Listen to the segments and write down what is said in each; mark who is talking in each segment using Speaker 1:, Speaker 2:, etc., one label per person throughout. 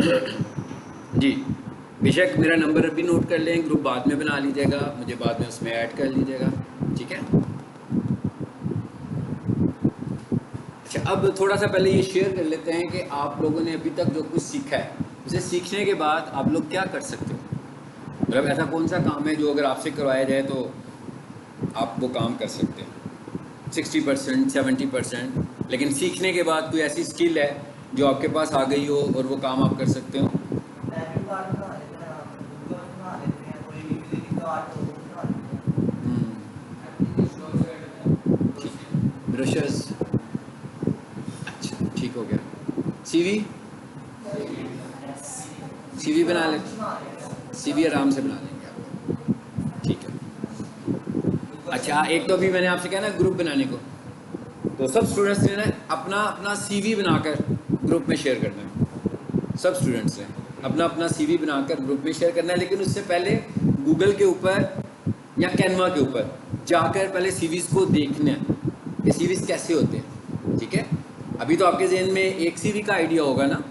Speaker 1: जी, बेशक मेरा नंबर अभी नोट कर लें, ग्रुप बाद में बना लीजिएगा, मुझे बाद में उसमें ऐड कर लीजिएगा, ठीक है। अच्छा, अब थोड़ा सा पहले ये शेयर कर लेते हैं कि आप लोगों ने अभी तक जो कुछ सीखा है उसे सीखने के बाद आप लोग क्या कर सकते हो। मतलब ऐसा कौन सा काम है जो अगर आपसे करवाया जाए तो आप वो काम कर सकते हैं 60%, 70%, लेकिन सीखने के बाद कोई ऐसी स्किल है जो आपके पास आ गई हो और वो काम आप कर सकते हो। ब्रशर्स, अच्छा ठीक हो गया। सीवी, सीवी बना ले, सीवी आराम से बना लेंगे आप, ठीक है। अच्छा, एक तो अभी मैंने आपसे कहा ना ग्रुप बनाने को, तो सब स्टूडेंट्स ने ना अपना अपना सीवी बनाकर ग्रुप में शेयर करना है। सब स्टूडेंट्स ने अपना अपना सीवी बनाकर ग्रुप में शेयर करना है, लेकिन उससे पहले गूगल के ऊपर या कैनवा के ऊपर जाकर पहले सीवीज़ को देखना है कि सीवीज़ कैसे होते हैं, ठीक है। अभी तो आपके जहन में एक सीवी का आइडिया होगा ना,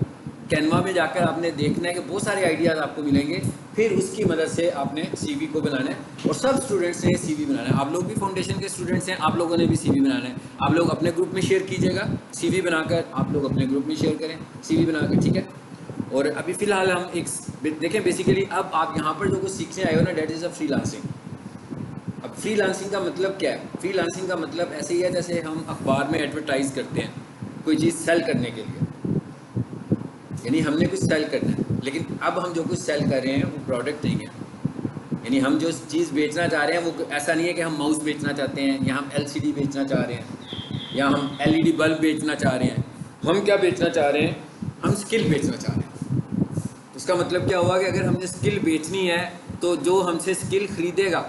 Speaker 1: कैनवा में जाकर आपने देखना है कि बहुत सारे आइडियाज़ आपको मिलेंगे, फिर उसकी मदद से आपने सीवी को बनाना है। और सब स्टूडेंट्स ने सीवी बनाना है, आप लोग भी फाउंडेशन के स्टूडेंट्स हैं, आप लोगों ने भी सीवी बनाना है। आप लोग अपने ग्रुप में शेयर कीजिएगा, सीवी बनाकर आप लोग अपने ग्रुप में शेयर करें सीवी बनाकर, ठीक है। और अभी फ़िलहाल हम एक देखें, बेसिकली अब आप यहाँ पर जो कुछ सीखने आए हो ना, डेट इज़ अ फ्रीलांसिंग। अब फ्रीलांसिंग का मतलब क्या है? फ्रीलांसिंग का मतलब ऐसे ही है जैसे हम अखबार में एडवर्टाइज़ करते हैं कोई चीज़ सेल करने के लिए, यानी हमने कुछ सेल करना है, लेकिन अब हम जो कुछ सेल कर रहे हैं वो प्रोडक्ट नहीं है। यानी हम जो चीज़ बेचना चाह रहे हैं वो ऐसा नहीं है कि हम माउस बेचना चाहते हैं, या हम एलसीडी बेचना चाह रहे हैं, या हम एलईडी बल्ब बेचना चाह रहे हैं। हम क्या बेचना चाह रहे हैं? हम स्किल बेचना चाह रहे हैं। तो इसका मतलब क्या हुआ कि अगर हमने स्किल बेचनी है तो जो हमसे स्किल खरीदेगा,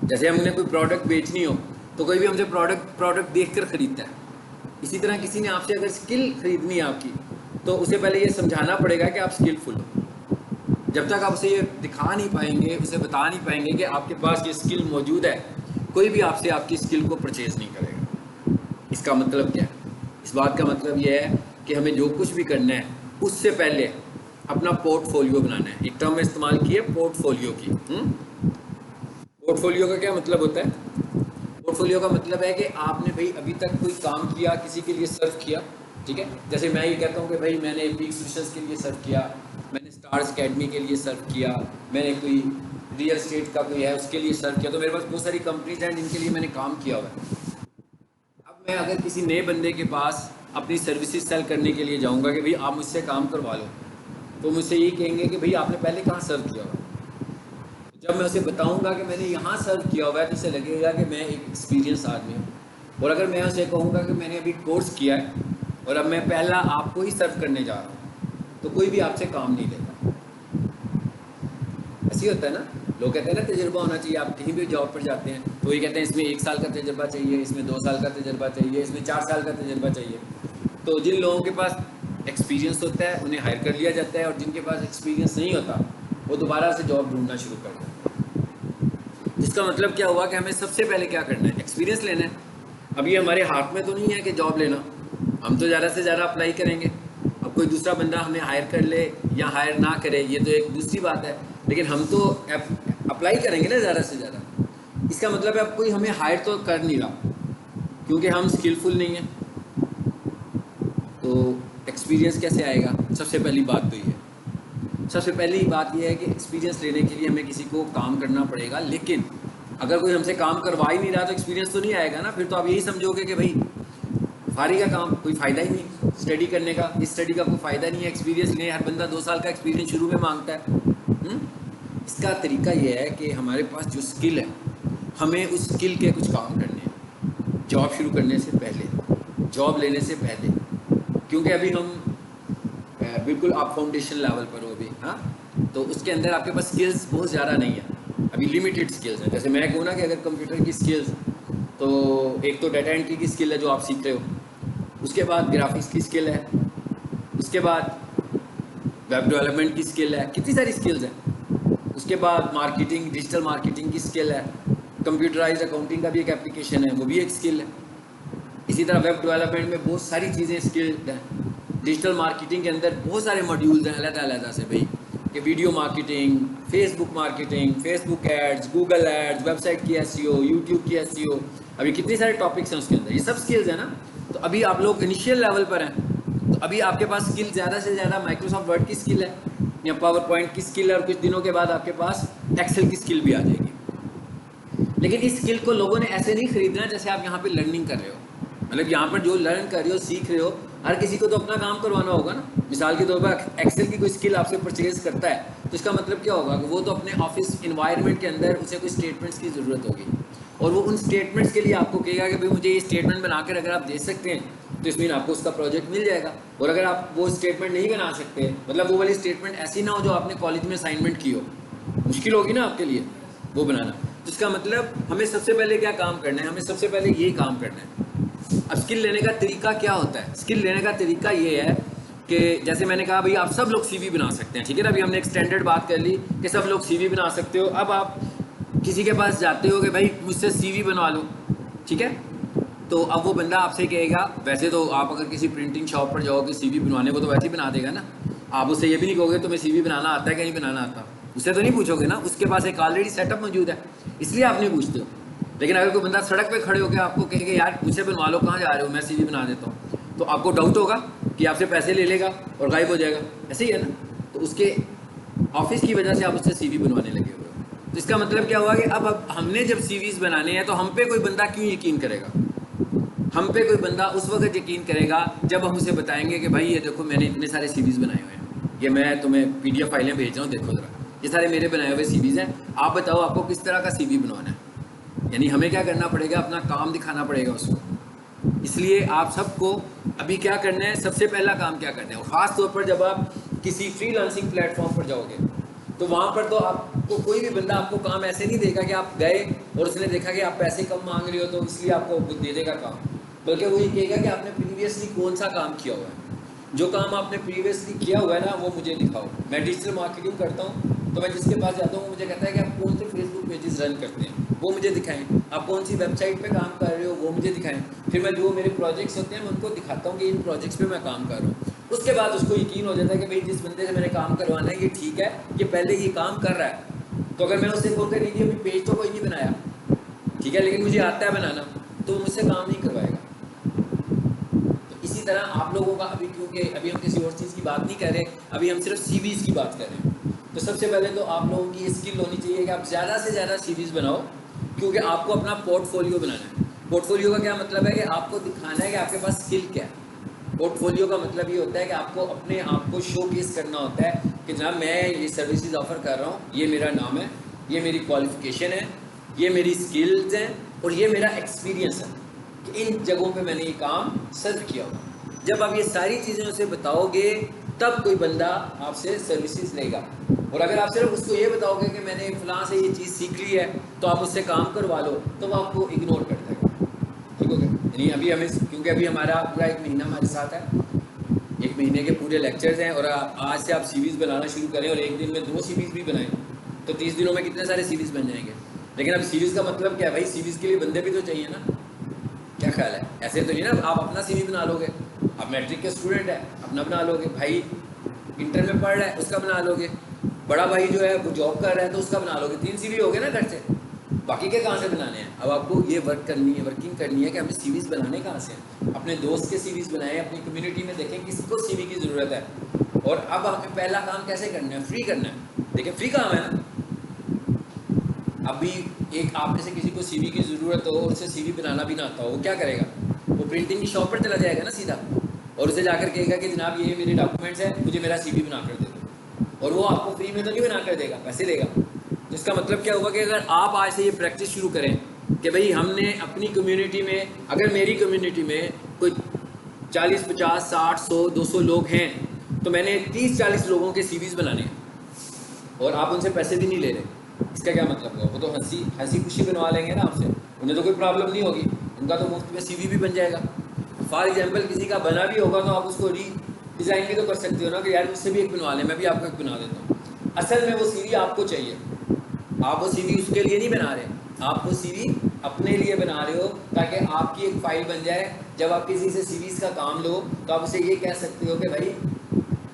Speaker 1: जैसे हमने कोई प्रोडक्ट बेचनी हो तो कोई भी हमसे प्रोडक्ट देखकर खरीदता है, इसी तरह किसी ने आपसे अगर स्किल खरीदनी है आपकी, तो उसे पहले ये समझाना पड़ेगा कि आप स्किलफुल हो। जब तक आप उसे ये दिखा नहीं पाएंगे, उसे बता नहीं पाएंगे कि आपके पास ये स्किल मौजूद है, कोई भी आपसे आपकी स्किल को परचेज़ नहीं करेगा। इसका मतलब क्या है? इस बात का मतलब ये है कि हमें जो कुछ भी करना है उससे पहले अपना पोर्टफोलियो बनाना है। एक टर्म में इस्तेमाल की है पोर्टफोलियो की। पोर्टफोलियो का क्या मतलब होता है? पोर्टफोलियो का मतलब है कि आपने भाई अभी तक कोई काम किया, किसी के लिए सर्व किया, ठीक है। जैसे मैं ये कहता हूँ कि भाई मैंने पीक सोल्यूशंस के लिए सर्व किया, मैंने स्टार्स अकेडमी के लिए सर्व किया, मैंने कोई रियल एस्टेट का कोई है उसके लिए सर्व किया, तो मेरे पास बहुत सारी कंपनीज हैं जिनके लिए मैंने काम किया हुआ है। अब मैं अगर किसी नए बंदे के पास अपनी सर्विसेज सेल करने के लिए जाऊँगा कि भाई आप मुझसे काम करवा लो, तो मुझसे यही कहेंगे कि भाई आपने पहले कहाँ सर्व किया हुआ है। जब मैं उसे बताऊंगा कि मैंने यहाँ सर्व किया हुआ है तो उसे लगेगा कि मैं एक एक्सपीरियंस आदमी हूँ। और अगर मैं उसे कहूँगा कि मैंने अभी कोर्स किया है और अब मैं पहला आपको ही सर्व करने जा रहा हूँ, तो कोई भी आपसे काम नहीं लेगा। ऐसे ही होता है ना, लोग कहते हैं ना तजुर्बा होना चाहिए। आप कहीं भी जॉब पर जाते हैं तो ये कहते हैं इसमें 1 साल का तजुर्बा चाहिए, इसमें 2 साल का तजुर्बा चाहिए, इसमें 4 साल का तजुर्बा चाहिए। तो जिन लोगों के पास एक्सपीरियंस होता है उन्हें हायर कर लिया जाता है, और जिनके पास एक्सपीरियंस नहीं होता वो दोबारा से जॉब ढूंढना शुरू कर देते हैं। इसका मतलब क्या हुआ कि हमें सबसे पहले क्या करना है? एक्सपीरियंस लेना है। अब ये हमारे हाथ में तो नहीं है कि जॉब लेना, हम तो ज़्यादा से ज़्यादा अप्लाई करेंगे। अब कोई दूसरा बंदा हमें हायर कर ले या हायर ना करे ये तो एक दूसरी बात है, लेकिन हम तो अप्लाई करेंगे ना ज़्यादा से ज़्यादा। इसका मतलब है अब कोई हमें हायर तो कर नहीं रहा क्योंकि हम स्किलफुल नहीं हैं। तो एक्सपीरियंस कैसे आएगा? सबसे पहली बात तो ये है। सबसे पहली बात यह है कि एक्सपीरियंस लेने के लिए हमें किसी को काम करना पड़ेगा, लेकिन अगर कोई हमसे काम करवा ही नहीं रहा तो एक्सपीरियंस तो नहीं आएगा ना। फिर तो आप यही समझोगे कि भाई फारी का काम, कोई फ़ायदा ही नहीं स्टडी करने का, इस स्टडी का कोई फ़ायदा नहीं है। एक्सपीरियंस लें, हर बंदा 2 साल का एक्सपीरियंस शुरू में मांगता है। इसका तरीका यह है कि हमारे पास जो स्किल है हमें उस स्किल के कुछ काम करने हैं जॉब शुरू करने से पहले, जॉब लेने से पहले। क्योंकि अभी हम बिल्कुल आप फाउंडेशन लेवल पर हो अभी, हाँ, तो उसके अंदर आपके पास स्किल्स बहुत ज़्यादा नहीं है, अभी लिमिटेड स्किल्स हैं। जैसे मैं कहूँ ना कि अगर कंप्यूटर की स्किल्स, तो एक तो डाटा एंट्री की स्किल है जो आप सीख रहे हो, उसके बाद ग्राफिक्स की स्किल है, उसके बाद वेब डेवलपमेंट की स्किल है, कितनी सारी स्किल्स हैं। उसके बाद मार्केटिंग, डिजिटल मार्केटिंग की स्किल है, कंप्यूटराइज्ड अकाउंटिंग का भी एक एप्लीकेशन है, वो भी एक स्किल है। इसी तरह वेब डेवलपमेंट में बहुत सारी चीज़ें स्किल्ड हैं। डिजिटल मार्केटिंग के अंदर बहुत सारे मॉड्यूल्स हैं अलग अलग से भाई, कि video marketing, Facebook ads, Google ads, website की एसईओ, यूट्यूब की एसईओ, अभी कितने सारे टॉपिक्स हैं उसके अंदर, ये सब स्किल्स हैं ना। तो अभी आप लोग इनिशियल लेवल पर हैं, तो अभी आपके पास स्किल ज़्यादा से ज़्यादा माइक्रोसॉफ्ट वर्ड की स्किल है या पावर पॉइंट की स्किल है, और कुछ दिनों के बाद आपके पास एक्सेल की स्किल भी आ जाएगी। लेकिन इस स्किल को लोगों ने ऐसे नहीं खरीदना जैसे आप यहाँ पे लर्निंग कर रहे हो, मतलब यहाँ पर जो लर्न कर रहे हो, सीख रहे हो, हर किसी को तो अपना काम करवाना होगा ना। मिसाल के तौर पर एक्सेल की कोई स्किल आपसे परचेज करता है, तो इसका मतलब क्या होगा कि वो तो अपने ऑफिस इन्वायरमेंट के अंदर उसे कोई स्टेटमेंट्स की ज़रूरत होगी, और वो उन स्टेटमेंट्स के लिए आपको कहेगा कि भाई मुझे ये स्टेटमेंट बनाकर अगर आप दे सकते हैं तो इसमें आपको उसका प्रोजेक्ट मिल जाएगा। और अगर आप वो स्टेटमेंट नहीं बना सकते, मतलब वो वाली स्टेटमेंट ऐसी ना हो जो आपने कॉलेज में असाइनमेंट की हो, मुश्किल होगी ना आपके लिए वो बनाना। तो इसका मतलब हमें सबसे पहले क्या काम करना है, हमें सबसे पहले ये काम करना है। अब स्किल लेने का तरीका क्या होता है? स्किल लेने का तरीका ये है कि जैसे मैंने कहा भाई आप सब लोग सीवी बना सकते हैं, ठीक है ना। अभी हमने एक स्टैंडर्ड बात कर ली कि सब लोग सीवी बना सकते हो। अब आप किसी के पास जाते हो कि भाई मुझसे सीवी बनवा लो, ठीक है, तो अब वो बंदा आपसे कहेगा, वैसे तो आप अगर किसी प्रिंटिंग शॉप पर जाओगे सीवी बनवाने को तो वैसे ही बना देगा ना, आप उससे ये भी नहीं कहोगे तुम्हें सीवी बनाना आता है कि नहीं बनाना आता, उससे तो नहीं पूछोगे ना, उसके पास एक ऑलरेडी सेटअप मौजूद है, इसलिए आप नहीं पूछते हो। लेकिन अगर कोई बंदा सड़क पे खड़े होकर आपको कहेगा यार मुझसे बनवा लो, कहाँ जा रहे हो, मैं सीवी बना देता हूँ, तो आपको डाउट होगा कि आपसे पैसे ले लेगा और गायब हो जाएगा, ऐसे ही है ना। तो उसके ऑफिस की वजह से आप उससे सीवी बनवाने लगे हुए हो। तो इसका मतलब क्या हुआ कि अब हमने जब सीवीज बनाने हैं तो हम पे कोई बंदा क्यों यकीन करेगा? हम पे कोई बंदा उस वक्त यकीन करेगा जब हम उसे बताएंगे कि भाई ये देखो मैंने इतने सारे सीवीज बनाए हुए हैं, ये मैं तुम्हें पीडीएफ फाइलें भेज रहा हूँ, देखो ज़रा, ये सारे मेरे बनाए हुए सीवीज हैं, आप बताओ आपको किस तरह का सीवी बनवाना है। यानी हमें क्या करना पड़ेगा, अपना काम दिखाना पड़ेगा उसको। इसलिए आप सबको अभी क्या करना है, सबसे पहला काम क्या करना है, और ख़ास तौर पर जब आप किसी फ्रीलांसिंग प्लेटफॉर्म पर जाओगे तो वहाँ पर तो आपको कोई भी बंदा आपको काम ऐसे नहीं देगा कि आप गए और उसने देखा कि आप पैसे कम मांग रहे हो तो इसलिए आपको दे देगा काम, बल्कि वो ये कहेगा कि आपने प्रीवियसली कौन सा काम किया हुआ है, जो काम आपने प्रीवियसली किया हुआ है ना वो मुझे दिखाओ। मैं डिजिटल मार्केटिंग करता हूँ तो मैं जिसके पास जाता हूँ वो मुझे कहता है कि आप कौन से फेसबुक पेजेस रन करते हैं वो मुझे दिखाएं, आप कौन सी वेबसाइट पे काम कर रहे हो वो मुझे दिखाएं। फिर मैं जो मेरे प्रोजेक्ट्स होते हैं मैं उनको दिखाता हूँ कि इन प्रोजेक्ट्स पे मैं काम कर रहा हूँ। उसके बाद उसको यकीन हो जाता है कि भाई जिस बंदे से मैंने काम करवाना है ये ठीक है, ये पहले ये काम कर रहा है। तो अगर मैं उससे बोल कर नहीं पेज तो कोई नहीं बनाया, ठीक है, लेकिन मुझे आता है बनाना, तो मुझसे काम नहीं करवाएगा। इसी तरह आप लोगों का अभी, क्योंकि अभी हम किसी और चीज़ की बात नहीं कर रहे, अभी हम सिर्फ सीवीज़ की बात कर रहे हैं, तो सबसे पहले तो आप लोगों की ये स्किल होनी चाहिए कि आप ज़्यादा से ज़्यादा सीवीज़ बनाओ, क्योंकि आपको अपना पोर्टफोलियो बनाना है। पोर्टफोलियो का क्या मतलब है कि आपको दिखाना है कि आपके पास स्किल क्या है। पोर्टफोलियो का मतलब ये होता है कि आपको अपने आप को शो केस करना होता है कि जनाब मैं ये सर्विसेज ऑफर कर रहा हूँ, ये मेरा नाम है, ये मेरी क्वालिफिकेशन है, ये मेरी स्किल्स हैं और ये मेरा एक्सपीरियंस है कि इन जगहों पे मैंने ये काम सर्व किया हुआ। जब आप ये सारी चीज़ें उसे बताओगे तब कोई बंदा आपसे सर्विसेज लेगा। और अगर आप सिर्फ उसको ये बताओगे कि मैंने फलां से ये चीज़ सीख ली है तो आप उससे काम करवा लो, तो वो आपको इग्नोर कर देगा। ठीक हो गया? यानी अभी हमें, क्योंकि अभी हमारा पूरा 1 महीना हमारे साथ है, 1 महीने के पूरे लेक्चर्स हैं, और आज से आप सीवीज़ बनाना शुरू करें और एक दिन में 2 सीवीज़ भी बनाएं तो 30 दिनों में कितने सारे सीवीज़ बन जाएंगे। लेकिन अब सीवीज़ का मतलब क्या है भाई, सीवीज़ के लिए बंदे भी तो चाहिए ना। क्या ख्याल है? ऐसे तो नहीं ना आप अपना सीवी बना लोगे, आप मैट्रिक के स्टूडेंट है अपना बना लोगे, भाई इंटर में पढ़ रहा है उसका बना लोगे, बड़ा भाई जो है वो जॉब कर रहा है तो उसका बना लोगे, 3 सीवी हो गए ना घर से, बाकी के कहाँ से बनाने हैं। अब आपको ये वर्किंग करनी है कि हमें सीवीज़ बनाने कहाँ से हैं। अपने दोस्त के सीवीज़ बनाएं, अपनी कम्युनिटी में देखें किसको सीवी की ज़रूरत है। और अब हमें पहला काम कैसे करना है, फ्री करना है। देखिए फ्री काम है ना। अभी एक आप में से किसी को सीवी की ज़रूरत हो और उसे सीवी बनाना भी ना आता हो, वो क्या करेगा, वो प्रिंटिंग की शॉप पर चला जाएगा ना सीधा, और उसे जाकर कहेगा कि जनाब ये मेरे डॉक्यूमेंट्स हैं, मुझे मेरा सीवी बना कर दे दो, और वो आपको फ्री में तो नहीं बना कर देगा, पैसे लेगा। तो इसका मतलब क्या हुआ कि अगर आप आज से ये प्रैक्टिस शुरू करें कि भाई हमने अपनी कम्युनिटी में, अगर मेरी कम्युनिटी में कोई 40, 50, 60, 100, 200 लोग हैं तो मैंने 30-40 लोगों के सीवीज़ बनाने हैं, और आप उनसे पैसे भी नहीं ले रहे। इसका क्या मतलब हुआ, वो तो हंसी खुशी बनवा लेंगे ना आपसे, उन्हें तो कोई प्रॉब्लम नहीं होगी, उनका तो मुफ्त में सीवी भी बन जाएगा। फॉर एग्जांपल किसी का बना भी होगा तो आप उसको डिज़ाइन भी तो कर सकते हो ना कि यार मुझसे भी एक बनवा लें, मैं भी आपको एक बना देता हूँ। असल में वो सीवी आपको चाहिए, आप वो सीवी उसके लिए नहीं बना रहे, आप वो सीवी अपने लिए बना रहे हो ताकि आपकी एक फाइल बन जाए। जब आप किसी से सीवीज का काम लो तो आप उसे ये कह सकते हो कि भाई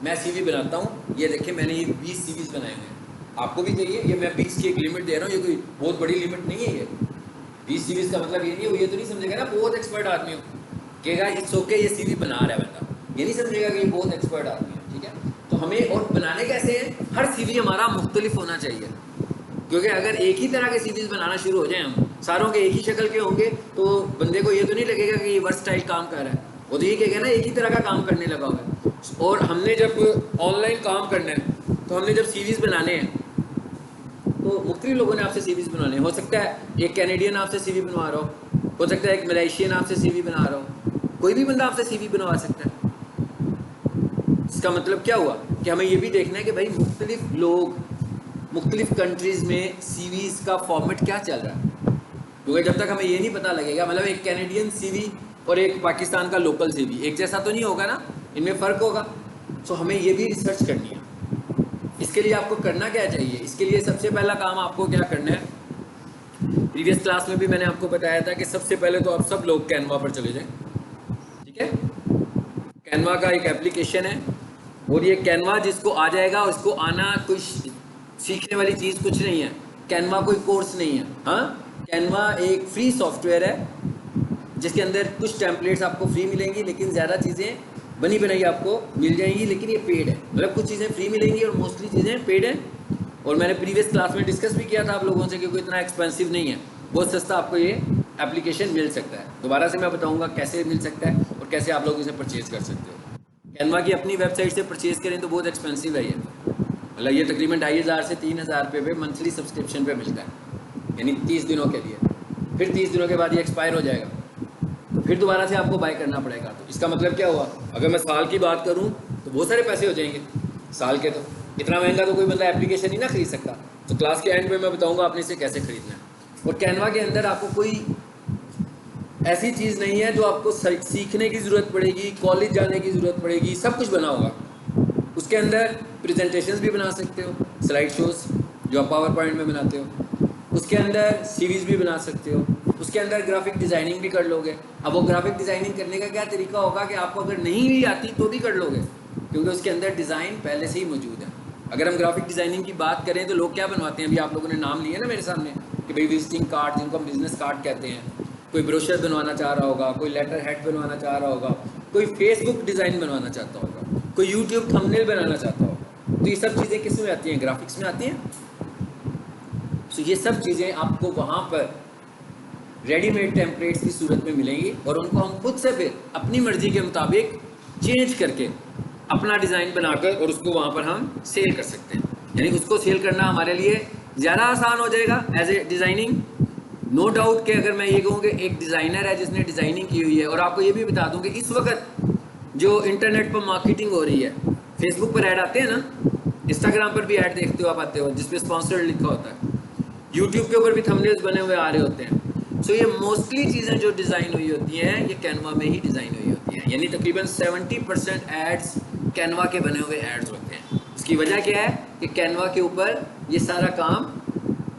Speaker 1: मैं सीवी बनाता हूँ, ये देखिए मैंने ये 20 सीवीज बनाए हैं, आपको भी चाहिए? ये मैं 20 की एक लिमिट दे रहा हूँ, ये कोई बहुत बड़ी लिमिट नहीं है। ये 20 सीवीज का मतलब ये नहीं है, ये तो नहीं समझेगा ना बहुत एक्सपर्ट आदमी हो, कहेगा इट्स ओके ये सीवी बना रहा है बंदा, ये नहीं समझेगा कि ये बहुत एक्सपर्ट आदमी है। ठीक है, तो हमें और बनाने कैसे हैं, हर सीवी हमारा मुख्तलिफ होना चाहिए, क्योंकि अगर एक ही तरह के सीवीज बनाना शुरू हो जाए, हम सारों के एक ही शक्ल के होंगे तो बंदे को ये तो नहीं लगेगा कि ये वर्सटाइल काम कर रहा है, वो तो ये कहेगा ना एक ही तरह का काम करने लगा हुआ है। और हमने जब ऑनलाइन काम करना है तो हमने जब सीवीज बनाने हैं तो मुख्तलिफ लोगों ने आपसे सीवीज बनवाने हैं। हो सकता है एक कैनेडियन आपसे सीवी बनवा रहा हो सकता है एक मलेशियन आपसे सीवी बना रहा हो, कोई भी बंदा आपसे सीवी बनवा सकता है। इसका मतलब क्या हुआ कि हमें ये भी देखना है कि भाई मुख्तलिफ लोग मुख्तलिफ कंट्रीज़ में सीवीज़ का फॉर्मेट क्या चल रहा है, क्योंकि जब तक हमें ये नहीं पता लगेगा, मतलब एक कैनेडियन सीवी और एक पाकिस्तान का लोकल सीवी एक जैसा तो नहीं होगा ना, इनमें फ़र्क होगा। सो हमें ये भी रिसर्च करनी है। इसके लिए आपको करना क्या चाहिए, इसके लिए सबसे पहला काम आपको क्या करना है, प्रीवियस क्लास में भी मैंने आपको बताया था कि सबसे पहले तो आप सब लोग कैनवा पर चले जाएं। ठीक है, कैनवा का एक एप्लीकेशन है और ये कैनवा जिसको आ जाएगा उसको आना कुछ सीखने वाली चीज़ कुछ नहीं है, कैनवा कोई कोर्स नहीं है। हाँ, कैनवा एक फ्री सॉफ्टवेयर है जिसके अंदर कुछ टेम्पलेट्स आपको फ्री मिलेंगी, लेकिन ज़्यादा चीज़ें बनी बनाई आपको मिल जाएंगी, लेकिन ये पेड है। मतलब कुछ चीज़ें फ्री मिलेंगी और मोस्टली चीज़ें पेड हैं। और मैंने प्रीवियस क्लास में डिस्कस भी किया था आप लोगों से कि कोई इतना एक्सपेंसिव नहीं है, बहुत सस्ता आपको ये एप्लीकेशन मिल सकता है। दोबारा से मैं बताऊँगा कैसे मिल सकता है और कैसे आप लोग इसे परचेज़ कर सकते हो। कैनवा की अपनी वेबसाइट से परचेज़ करें तो बहुत एक्सपेंसिव है ये, मतलब ये तकरीबन 2500 से 3000 रुपये पे मंथली सब्सक्रिप्शन पे मिलता है, यानी 30 दिनों के लिए। फिर 30 दिनों के बाद ये एक्सपायर हो जाएगा, फिर दोबारा से आपको बाय करना पड़ेगा। तो इसका मतलब क्या हुआ, अगर मैं साल की बात करूं तो बहुत सारे पैसे हो जाएंगे साल के, तो इतना महंगा तो कोई बंदा एप्लीकेशन ही ना खरीद सकता। तो क्लास के एंड में मैं बताऊंगा आपने इसे कैसे खरीदना है। और कैनवा के अंदर आपको कोई ऐसी चीज़ नहीं है जो आपको सीखने की ज़रूरत पड़ेगी, कॉलेज जाने की ज़रूरत पड़ेगी, सब कुछ बना होगा उसके अंदर। प्रेजेंटेशंस भी बना सकते हो, स्लाइड शोज जो आप पावर पॉइंट में बनाते हो, उसके अंदर सीरीज भी बना सकते हो, उसके अंदर ग्राफिक डिज़ाइनिंग भी कर लोगे। अब वो ग्राफिक डिज़ाइनिंग करने का क्या तरीका होगा कि आपको अगर नहीं भी आती तो भी कर लोगे, क्योंकि उसके अंदर डिज़ाइन पहले से ही मौजूद है। अगर हम ग्राफिक डिज़ाइनिंग की बात करें तो लोग क्या बनवाते हैं, अभी आप लोगों ने नाम लिया ना मेरे सामने कि भाई विजिटिंग कार्ड, जिनको हम बिजनेस कार्ड कहते हैं, कोई ब्रोशर बनवाना चाह रहा होगा, कोई लेटर हेड बनवाना चाह रहा होगा, कोई फेसबुक डिज़ाइन बनवाना चाहता होगा, कोई यूट्यूब थंबनेल बनाना चाहता होगा। तो ये सब चीज़ें किस में आती हैं, ग्राफिक्स में आती हैं। तो ये सब चीज़ें आपको वहाँ पर रेडीमेड टेम्पलेट्स की सूरत में मिलेंगी और उनको हम खुद से फिर अपनी मर्जी के मुताबिक चेंज करके अपना डिज़ाइन बनाकर और उसको वहाँ पर हम सेल कर सकते हैं। यानी उसको सेल करना हमारे लिए ज़्यादा आसान हो जाएगा as a designing. No doubt कि अगर मैं ये कहूँ कि एक डिज़ाइनर है जिसने डिज़ाइनिंग की हुई है, और आपको ये भी बता दूँ कि इस वक्त जो इंटरनेट पर मार्केटिंग हो रही है, फेसबुक पर ऐड आते हैं ना, इंस्टाग्राम पर भी ऐड देखते हो आप आते हो जिसपे स्पॉन्सर्ड लिखा होता है, यूट्यूब के ऊपर भी थंबनेल्स बने हुए आ रहे होते हैं। सो ये मोस्टली चीज़ें जो डिज़ाइन हुई होती हैं ये कैनवा में ही डिज़ाइन हुई होती हैं, यानी तकरीबन 70% एड्स कैनवा के बने हुए एड्स होते हैं। इसकी वजह क्या है कि कैनवा के ऊपर ये सारा काम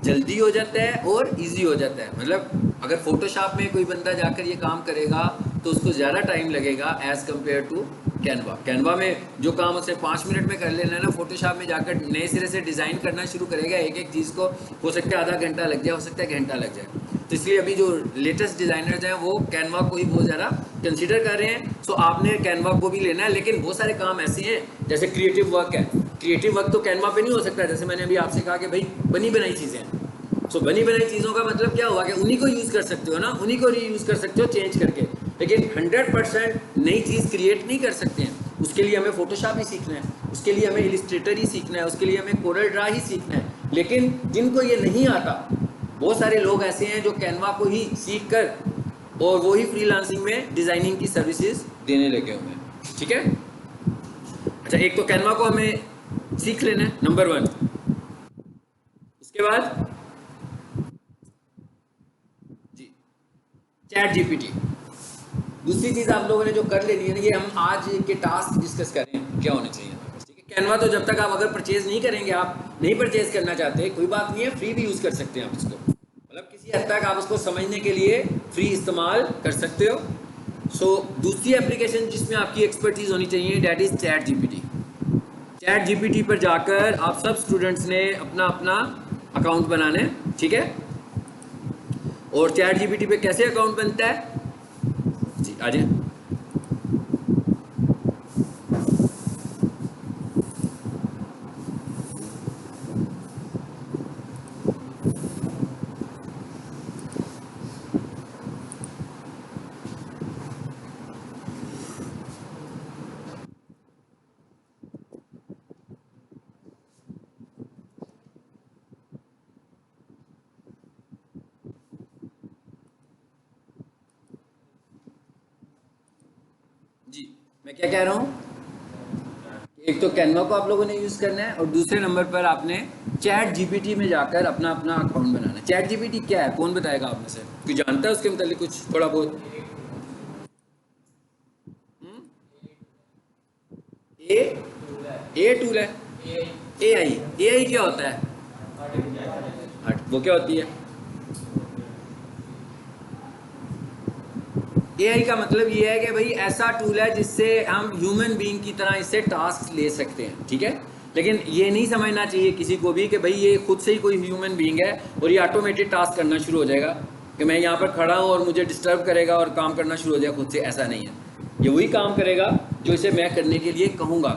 Speaker 1: जल्दी हो जाता है और इजी हो जाता है। मतलब अगर फोटोशॉप में कोई बंदा जाकर ये काम करेगा तो उसको ज़्यादा टाइम लगेगा as compare to Canva. Canva में जो काम उसे 5 मिनट में कर लेना है ना, फोटोशॉप में जाकर नए सिरे से डिज़ाइन करना शुरू करेगा, एक एक चीज़ को हो सकता है आधा घंटा लग जाए, हो सकता है घंटा लग जाए। तो इसलिए अभी जो लेटेस्ट डिज़ाइनर्स हैं वो कैनवा को ही बहुत ज़्यादा कंसिडर कर रहे हैं। सो आपने कैनवा को भी लेना है, लेकिन बहुत सारे काम ऐसे हैं जैसे क्रिएटिव वर्क है, क्रिएटिव वर्क तो कैनवा पे नहीं हो सकता। जैसे मैंने अभी आपसे कहा कि भाई बनी बनाई चीज़ें हैं, सो बनी बनाई चीज़ों का मतलब क्या हुआ कि उन्हीं को यूज़ कर सकते हो ना, उन्हीं को रीयूज़ कर सकते हो चेंज करके, लेकिन 100% नई चीज़ क्रिएट नहीं कर सकते हैं। उसके लिए हमें फोटोशॉप ही सीखना है, उसके लिए हमें इलिस्ट्रेटर ही सीखना है, उसके लिए हमें कोरल ड्रा ही सीखना है। लेकिन जिनको ये नहीं आता, बहुत सारे लोग ऐसे हैं जो कैनवा को ही सीख कर और वो ही फ्रीलांसिंग में डिज़ाइनिंग की सर्विसेज देने लगे हुए हैं। ठीक है, अच्छा, एक तो कैनवा को हमें सीख लेना है, नंबर 1। उसके बाद जी चैट जीपीटी। दूसरी चीज़ आप लोगों ने जो कर लेनी है ना, ये हम आज के टास्क डिस्कस कर रहे हैं क्या होने चाहिए। ठीक है, कैनवा तो जब तक आप अगर परचेज नहीं करेंगे, आप नहीं परचेज करना चाहते, कोई बात नहीं है, फ्री भी यूज़ कर सकते हैं आप इसको। मतलब किसी हद तक आप उसको समझने के लिए फ्री इस्तेमाल कर सकते हो। सो दूसरी एप्लीकेशन जिसमें आपकी एक्सपर्टीज होनी चाहिए, that is chat GPT. Chat GPT पर जाकर आप सब स्टूडेंट्स ने अपना अपना अकाउंट बनाना है, ठीक है। और चैट जीपीटी पे कैसे अकाउंट बनता है जी, आ जाए। जी, मैं क्या कह रहा हूँ, एक तो कैनवा को आप लोगों ने यूज़ करना है और दूसरे नंबर पर आपने चैट जीपीटी में जाकर अपना अपना अकाउंट बनाना है। चैट जीपीटी क्या है, कौन बताएगा आप में से, कोई जानता है उसके मतलब कुछ थोड़ा बहुत? ए ए टूल है। ए आई क्या होता है? वो क्या होती है? एआई का मतलब ये है कि भाई ऐसा टूल है जिससे हम ह्यूमन बीइंग की तरह इससे टास्क ले सकते हैं, ठीक है। लेकिन ये नहीं समझना चाहिए किसी को भी कि भाई ये खुद से ही कोई ह्यूमन बीइंग है और ये ऑटोमेटेड टास्क करना शुरू हो जाएगा कि मैं यहाँ पर खड़ा हूँ और मुझे डिस्टर्ब करेगा और काम करना शुरू हो जाएगा खुद से। ऐसा नहीं है, ये वही काम करेगा जो इसे मैं करने के लिए कहूँगा।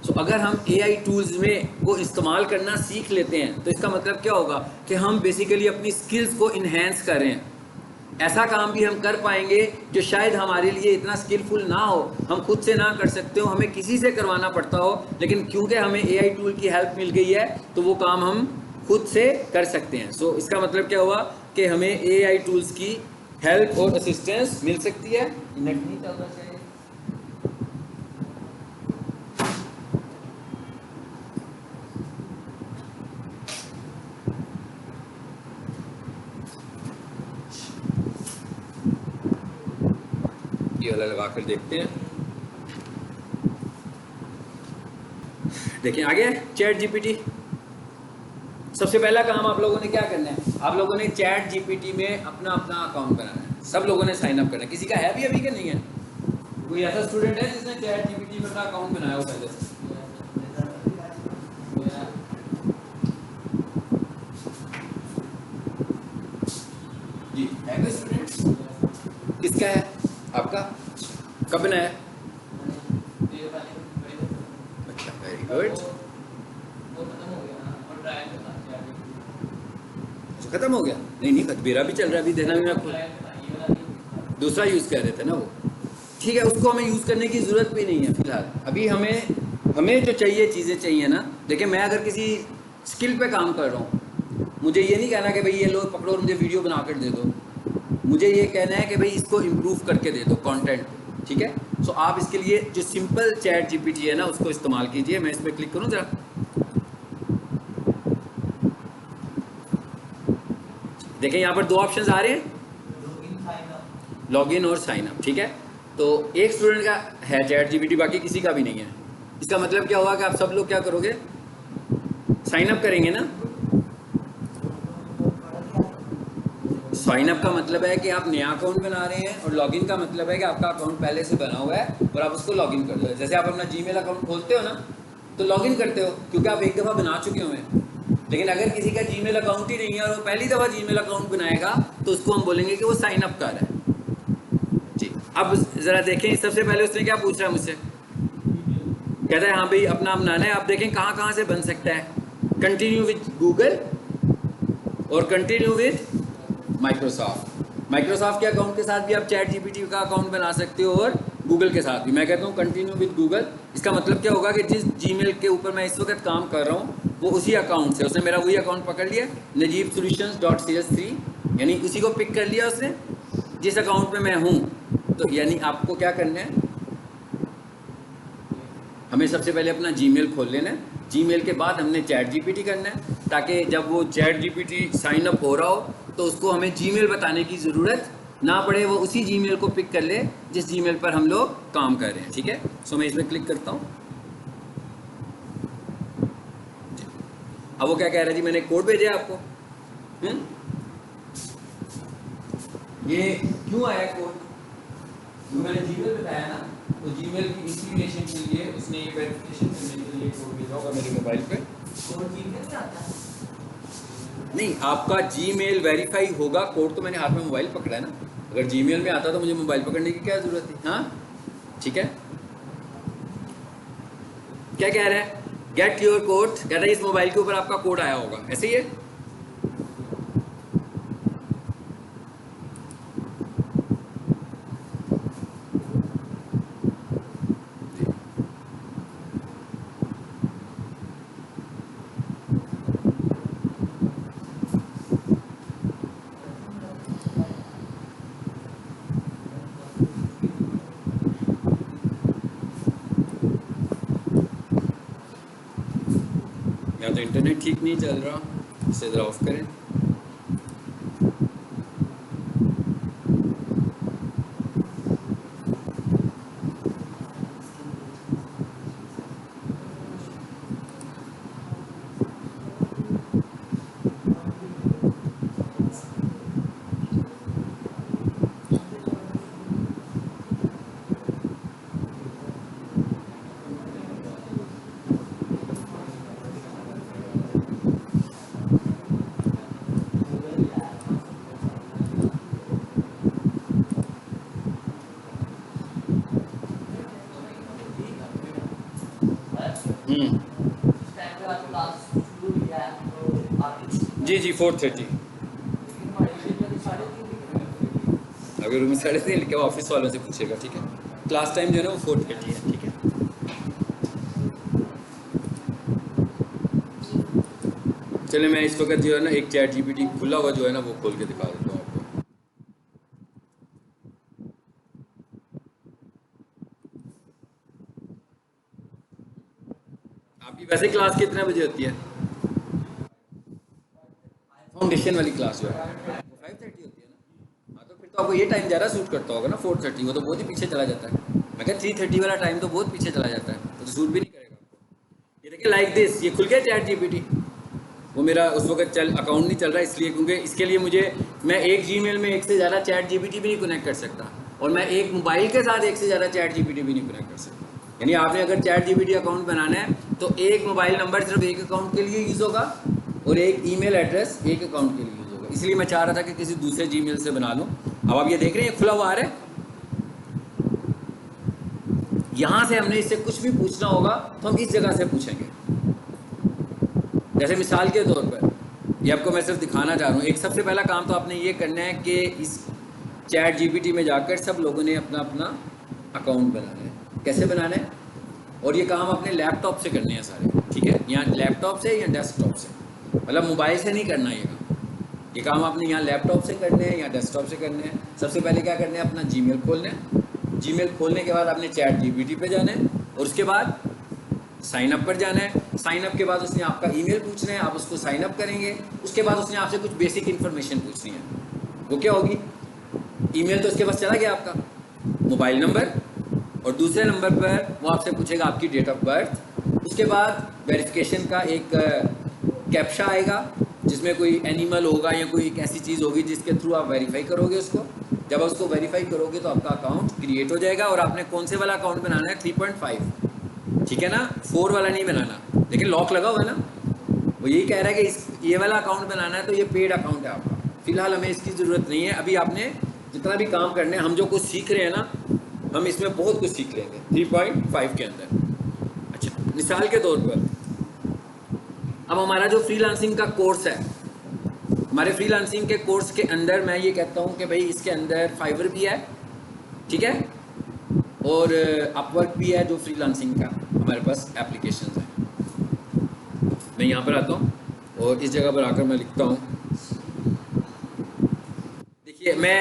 Speaker 1: सो अगर हम एआई टूल्स में को इस्तेमाल करना सीख लेते हैं तो इसका मतलब क्या होगा कि हम बेसिकली अपनी स्किल्स को इन्हेंस कर रहे हैं। ऐसा काम भी हम कर पाएंगे जो शायद हमारे लिए इतना स्किलफुल ना हो, हम खुद से ना कर सकते हो, हमें किसी से करवाना पड़ता हो, लेकिन क्योंकि हमें एआई टूल की हेल्प मिल गई है तो वो काम हम खुद से कर सकते हैं। सो इसका मतलब क्या हुआ कि हमें एआई टूल्स की हेल्प और असिस्टेंस मिल सकती है। नेट नहीं चलना चाहिए। ये वाला लगा कर देखते हैं। देखिए आगे चैट जीपीटी। सबसे पहला काम आप लोगों ने क्या करना है, आप लोगों ने चैट जीपीटी में अपना अपना अकाउंट बनाना है। सब लोगों ने साइन अप करना है। किसी का है भी अभी कि नहीं है? कोई ऐसा स्टूडेंट है जिसने चैट जीपीटी में अपना अकाउंट बनाया हो पहले से? जी है कोई स्टूडेंट? किसका है? आपका कब बनाया? अच्छा, वेरी गुड। खत्म हो गया? नहीं नहीं, मेरा भी चल रहा है अभी, देना भी मैं आपको। दूसरा यूज कर रहे थे ना वो, ठीक है, उसको हमें यूज करने की जरूरत भी नहीं है फिलहाल। अभी हमें जो चाहिए चीज़ें चाहिए ना। देखिए मैं अगर किसी स्किल पे काम कर रहा हूँ, मुझे ये नहीं कहना कि भाई ये लो पकड़ो और मुझे वीडियो बना कर दे दो। मुझे ये कहना है कि भाई इसको इम्प्रूव करके दे दो कंटेंट, ठीक है। सो आप इसके लिए जो सिंपल चैट जीपीटी है ना उसको इस्तेमाल कीजिए। मैं इस पर क्लिक करूँ जरा, देखें यहाँ पर दो ऑप्शंस आ रहे हैं, लॉगिन और साइन अप, ठीक है। तो एक स्टूडेंट का है चैट जीपीटी, बाकी किसी का भी नहीं है। इसका मतलब क्या हुआ कि आप सब लोग क्या करोगे, साइन अप करेंगे ना। साइन अप का मतलब है कि आप नया अकाउंट बना रहे हैं और लॉगिन का मतलब है कि आपका अकाउंट पहले से बना हुआ है और आप उसको लॉगिन कर दो। जैसे आप अपना जीमेल अकाउंट खोलते हो ना तो लॉगिन करते हो क्योंकि आप एक दफ़ा बना चुके हुए हैं। लेकिन अगर किसी का जीमेल अकाउंट ही नहीं है और वो पहली दफ़ा जीमेल अकाउंट बनाएगा तो उसको हम बोलेंगे कि वो साइन अप कर रहा है जी। अब ज़रा देखें, सबसे पहले उसने क्या पूछ रहा है मुझसे, कहता है हाँ भाई अपना बनाना है। आप देखें कहाँ कहाँ से बन सकता है, कंटिन्यू विद गूगल और कंटिन्यू विद माइक्रोसॉफ्ट। माइक्रोसॉफ्ट के अकाउंट के साथ भी आप चैट जीपीटी का अकाउंट बना सकते हो और गूगल के साथ भी। मैं कहता हूँ कंटिन्यू विद गूगल। इसका मतलब क्या होगा कि जिस जीमेल के ऊपर मैं इस वक्त काम कर रहा हूँ वो उसी अकाउंट से, उसने मेरा वही अकाउंट पकड़ लिया, najibsolutions.cs3, यानी उसी को पिक कर लिया उसने जिस अकाउंट में मैं हूँ। तो यानी आपको क्या करना है, हमें सबसे पहले अपना जीमेल खोल लेना है। जीमेल के बाद हमने चैट जीपीटी करना है ताकि जब वो चैट जीपीटी साइन अप हो रहा हो तो उसको हमें जीमेल बताने की ज़रूरत ना पड़े, वो उसी जीमेल को पिक कर ले जिस जीमेल पर हम लोग काम कर रहे हैं, ठीक है। सो मैं इसमें क्लिक करता हूँ। अब वो क्या कह रहा है जी, मैंने कोड भेजा है आपको। ये क्यों आया कोड? जो मैंने जीमेल बताया ना, तो जीमेल की इंस्टॉलेशन के लिए उसने ये वेरिफिकेशन करने के लिए कोड भेजा होगा मेरे मोबाइल पे।
Speaker 2: कोड जीमेल में आता है?
Speaker 1: नहीं, आपका जीमेल वेरीफाई होगा, कोड तो मैंने हाथ में मोबाइल पकड़ा है ना। अगर जीमेल में आता तो मुझे मोबाइल पकड़ने की क्या जरूरत थी? हाँ ठीक है। क्या कह रहे हैं? गेट योर कोड, कह रहा है इस मोबाइल के ऊपर आपका कोड आया होगा, ऐसे ही है। या तो इंटरनेट ठीक नहीं चल रहा, इसे ज़रा ऑफ करें।
Speaker 2: इस टाइम पे आज क्लास शुरू हुई है तो आप
Speaker 1: जी जी 4:30।
Speaker 2: लेकिन हमारे लिए तो 3:30
Speaker 1: अगर रूम में 3:30 लिखा हुआ, ऑफिस वालों से पूछेगा, ठीक है। क्लास टाइम जो है ना वो 4:30 है, ठीक है। चलिए मैं इस वक्त जो है ना एक चैट जीपीटी खुला हुआ जो है ना वो खोल के दिखा देता हूँ आपको। आपकी वैसे क्लास कितने बजे होती है? फाउंडेशन वाली क्लास जो है 5:30 होती है ना। हाँ तो फिर तो आपको ये टाइम ज़्यादा सूट करता होगा ना 4:30, वो तो बहुत ही पीछे चला जाता है। मैं क्या 3:30 वाला टाइम तो बहुत पीछे चला जाता है, तो सूट भी नहीं करेगा आपको। ये देखिए लाइक दिस, ये खुल गया चैट जीपीटी। वो मेरा उस वक्त अकाउंट नहीं चल रहा इसलिए, क्योंकि इसके लिए मुझे, मैं एक जीमेल में एक से ज़्यादा चैट जीपीटी भी नहीं कनेक्ट कर सकता, और मैं एक मोबाइल के साथ एक से ज़्यादा चैट जीपीटी भी नहीं कनेक्ट कर सकता। यानी आपने अगर चैट जीपीटी अकाउंट बनाना है तो एक मोबाइल नंबर सिर्फ एक अकाउंट के लिए यूज़ होगा और एक ईमेल एड्रेस एक अकाउंट के लिए यूज़ होगा। इसलिए मैं चाह रहा था कि किसी दूसरे जीमेल से बना लूँ। अब आप ये देख रहे हैं खुला हुआ आ रहा है, यहाँ से हमने इससे कुछ भी पूछना होगा तो हम इस जगह से पूछेंगे। जैसे मिसाल के तौर पर ये आपको मैं सिर्फ दिखाना चाह रहा हूँ। एक सबसे पहला काम तो आपने ये करना है कि इस चैट जीपीटी में जाकर सब लोगों ने अपना अपना अकाउंट बनाना है। कैसे बनाना है? और ये काम अपने लैपटॉप से करने हैं सारे, ठीक है। यहाँ लैपटॉप से या डेस्कटॉप से, मतलब मोबाइल से नहीं करना ये काम आपने यहाँ लैपटॉप से करने हैं या डेस्कटॉप से करने हैं। सबसे पहले क्या करना है, अपना जीमेल खोलना है। जीमेल खोलने के बाद आपने चैट जीपीटी पे जाना है और उसके बाद साइन अप पर जाना है। साइन अप के बाद उसने आपका ईमेल पूछना है, आप उसको साइन अप करेंगे। उसके बाद उसने आपसे कुछ बेसिक इन्फॉर्मेशन पूछनी है। वो क्या होगी? ईमेल तो उसके पास चला गया आपका, मोबाइल नंबर, और दूसरे नंबर पर वो आपसे पूछेगा आपकी डेट ऑफ बर्थ। उसके बाद वेरिफिकेशन का एक कैप्चा आएगा जिसमें कोई एनिमल होगा या कोई एक ऐसी चीज़ होगी जिसके थ्रू आप वेरीफाई करोगे उसको। जब उसको वेरीफाई करोगे तो आपका अकाउंट क्रिएट हो जाएगा। और आपने कौन से वाला अकाउंट बनाना है? 3.5, ठीक है ना। 4 वाला नहीं बनाना, लेकिन लॉक लगा हुआ है ना। वो यही कह रहा है कि ये वाला अकाउंट बनाना है, तो ये पेड अकाउंट है आपका। फिलहाल हमें इसकी ज़रूरत नहीं है। अभी आपने जितना भी काम करने हैं, हम जो कुछ सीख रहे हैं ना, हम इसमें बहुत कुछ सीख लेंगे 3.5 के अंदर। अच्छा, मिसाल के तौर पर अब हमारा जो फ्रीलांसिंग का कोर्स है, हमारे फ्रीलांसिंग के कोर्स के अंदर मैं ये कहता हूँ कि भाई इसके अंदर फाइवर भी है, ठीक है, और अपवर्क भी है जो फ्रीलांसिंग का हमारे पास एप्लीकेशंस है। मैं यहाँ पर आता हूँ और इस जगह पर आकर मैं लिखता हूँ। देखिए मैं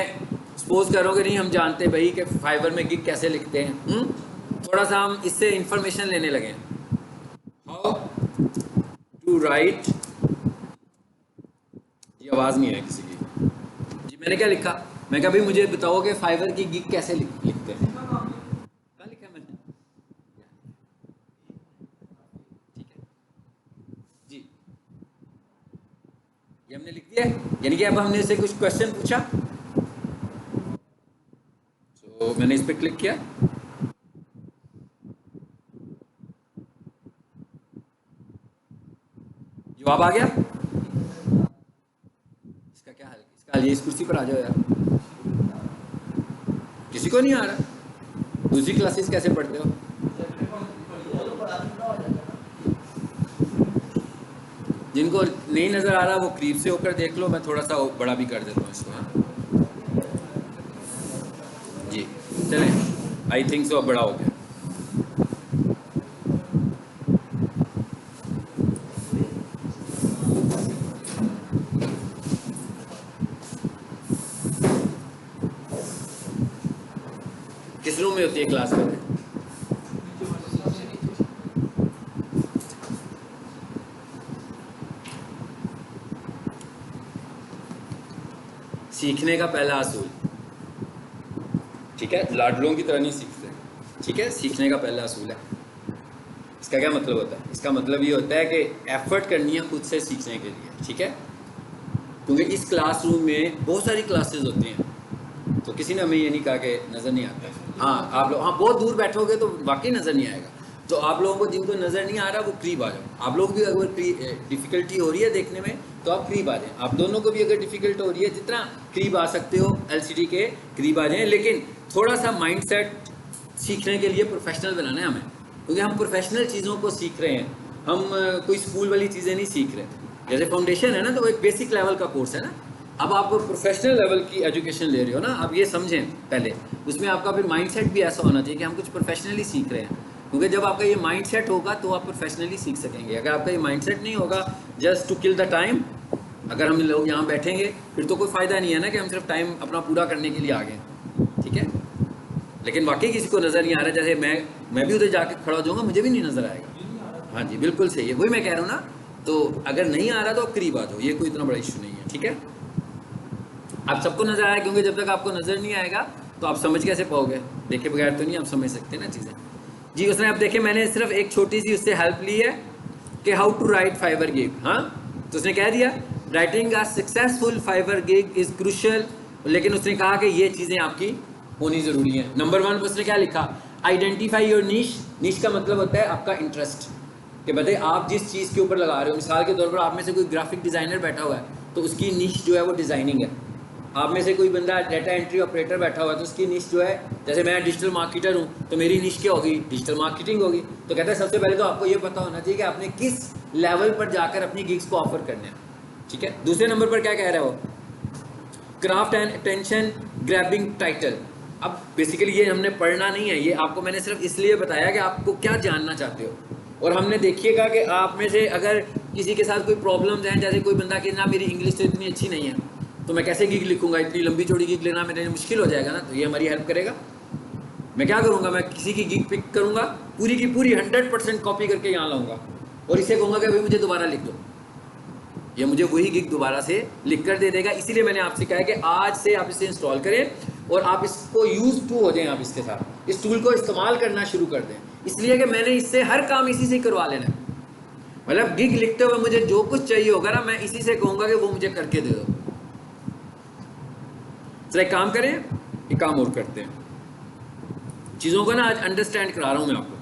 Speaker 1: सपोज कर रहा हूँ कि नहीं हम जानते भाई कि फाइवर में गिग कैसे लिखते हैं। थोड़ा सा हम इससे इंफॉर्मेशन लेने लगे। हाउ टू राइट, ये आवाज़ नहीं है किसी की जी। मैंने क्या लिखा? मैं कहा भाई मुझे बताओ कि फाइवर की गिग कैसे लिखते हैं। कहाँ लिखा मैंने? ठीक है जी, ये हमने लिख दिया। यानी कि अब हमने इससे कुछ क्वेश्चन पूछा, मैंने इस पर क्लिक किया, जवाब आ गया। इसका क्या हाल, इसका ये इस कुर्सी पर आ जाओ यार, किसी को नहीं आ रहा। दूसरी क्लासेस कैसे पढ़ते हो? जिनको नहीं नजर आ रहा वो करीब से होकर देख लो, मैं थोड़ा सा बड़ा भी कर देता हूँ इसको। हाँ जी, चलें, आई थिंक सो अब बड़ा हो गया। किस रूम में होती है क्लास में? सीखने का पहला असूल, ठीक है, लाडलों की तरह नहीं सीखते, ठीक है, सीखने का पहला असूल है। इसका क्या मतलब होता है? इसका मतलब ये होता है कि एफर्ट करनी है खुद से सीखने के लिए, ठीक है। क्योंकि इस क्लासरूम में बहुत सारी क्लासेस होती हैं, तो किसी ने हमें ये नहीं कहा कि नज़र नहीं आता। हाँ आप लोग, हाँ बहुत दूर बैठोगे तो वाकई नज़र नहीं आएगा। तो आप लोगों को जिनको नज़र नहीं आ रहा वो करीब आ जाओ। आप लोग भी अगर डिफ़िकल्टी हो रही है देखने में तो आप करीब आ जाएं। आप दोनों को भी अगर डिफ़िकल्ट हो रही है, जितना करीब आ सकते हो एलसीडी के करीब आ जाएं। लेकिन थोड़ा सा माइंडसेट सीखने के लिए प्रोफेशनल बनाना है हमें, क्योंकि हम प्रोफेशनल चीज़ों को सीख रहे हैं, हम कोई स्कूल वाली चीज़ें नहीं सीख रहे। जैसे फाउंडेशन है ना, तो वो एक बेसिक लेवल का कोर्स है ना। अब आप प्रोफेशनल लेवल की एजुकेशन ले रहे हो ना, आप ये समझें पहले, उसमें आपका फिर माइंडसेट भी ऐसा होना चाहिए कि हम कुछ प्रोफेशनली सीख रहे हैं। क्योंकि जब आपका ये माइंडसेट होगा तो आप प्रोफेशनली सीख सकेंगे। अगर आपका ये माइंडसेट नहीं होगा, just to kill the time, अगर हम लोग यहाँ बैठेंगे फिर तो कोई फ़ायदा नहीं है ना कि हम सिर्फ टाइम अपना पूरा करने के लिए आ गए, ठीक है। लेकिन वाकई किसी को नज़र नहीं आ रहा, जैसे मैं भी उधर जाके खड़ा हो जाऊँगा, मुझे भी नहीं नज़र आएगा। हाँ जी बिल्कुल सही है, वही मैं कह रहा हूँ ना। तो अगर नहीं आ रहा तो आप करीब आ जाओ, ये कोई इतना बड़ा इशू नहीं है, ठीक है। आप सबको नज़र आया, क्योंकि जब तक आपको नज़र नहीं आएगा तो आप समझ कैसे पाओगे? देखे बगैर तो नहीं आप समझ सकते ना चीज़ें जी। उसने, आप देखें, मैंने सिर्फ एक छोटी सी उससे हेल्प ली है कि how to write Fiverr gig. हाँ, तो उसने कह दिया writing a successful Fiverr gig is crucial, लेकिन उसने कहा कि ये चीज़ें आपकी होनी ज़रूरी है। नंबर 1 पर उसने क्या लिखा? Identify your niche. नीश का मतलब होता है आपका इंटरेस्ट, कि बताइए आप जिस चीज़ के ऊपर लगा रहे हो। मिसाल के तौर पर आप में से कोई ग्राफिक डिज़ाइनर बैठा हुआ है तो उसकी नीश जो है वो डिज़ाइनिंग है। आप में से कोई बंदा डाटा एंट्री ऑपरेटर बैठा हुआ है तो उसकी निश जो है, जैसे मैं डिजिटल मार्केटर हूँ तो मेरी निश क्या होगी? डिजिटल मार्केटिंग होगी। तो कहते हैं सबसे पहले तो आपको ये पता होना चाहिए कि आपने किस लेवल पर जाकर अपनी गिग्स को ऑफर करने हैं, ठीक है। दूसरे नंबर पर क्या कह रहा है वो? Craft and attention grabbing title. अब बेसिकली ये हमने पढ़ना नहीं है, ये आपको मैंने सिर्फ इसलिए बताया कि आपको क्या जानना चाहते हो। और हमने देखिएगा कि आप में से अगर किसी के साथ कोई प्रॉब्लम्स हैं, जैसे कोई बंदा कि ना मेरी इंग्लिश तो इतनी अच्छी नहीं है, तो मैं कैसे गिग लिखूंगा? इतनी लंबी चौड़ी गिग लेना मेरे लिए मुश्किल हो जाएगा ना। तो ये हमारी हेल्प करेगा। मैं क्या करूंगा? मैं किसी की गिग पिक करूंगा, पूरी की पूरी 100% कॉपी करके यहाँ लाऊंगा और इसे कहूँगा कि भाई मुझे दोबारा लिख दो। ये मुझे वही गिग दोबारा से लिख कर दे देगा। इसीलिए मैंने आपसे कहा कि आज से आप इसे इंस्टॉल करें और आप इसको यूज टू हो जाएं। आप इसके साथ इस टूल को इस्तेमाल करना शुरू कर दें, इसलिए कि मैंने इससे हर काम इसी से करवा लेना है। मतलब गिग लिखते हुए मुझे जो कुछ चाहिए होगा ना, मैं इसी से कहूँगा कि वो मुझे करके दे दो। चलो एक काम करें, एक काम और करते हैं, चीज़ों को ना आज अंडरस्टैंड करा रहा हूँ मैं आपको,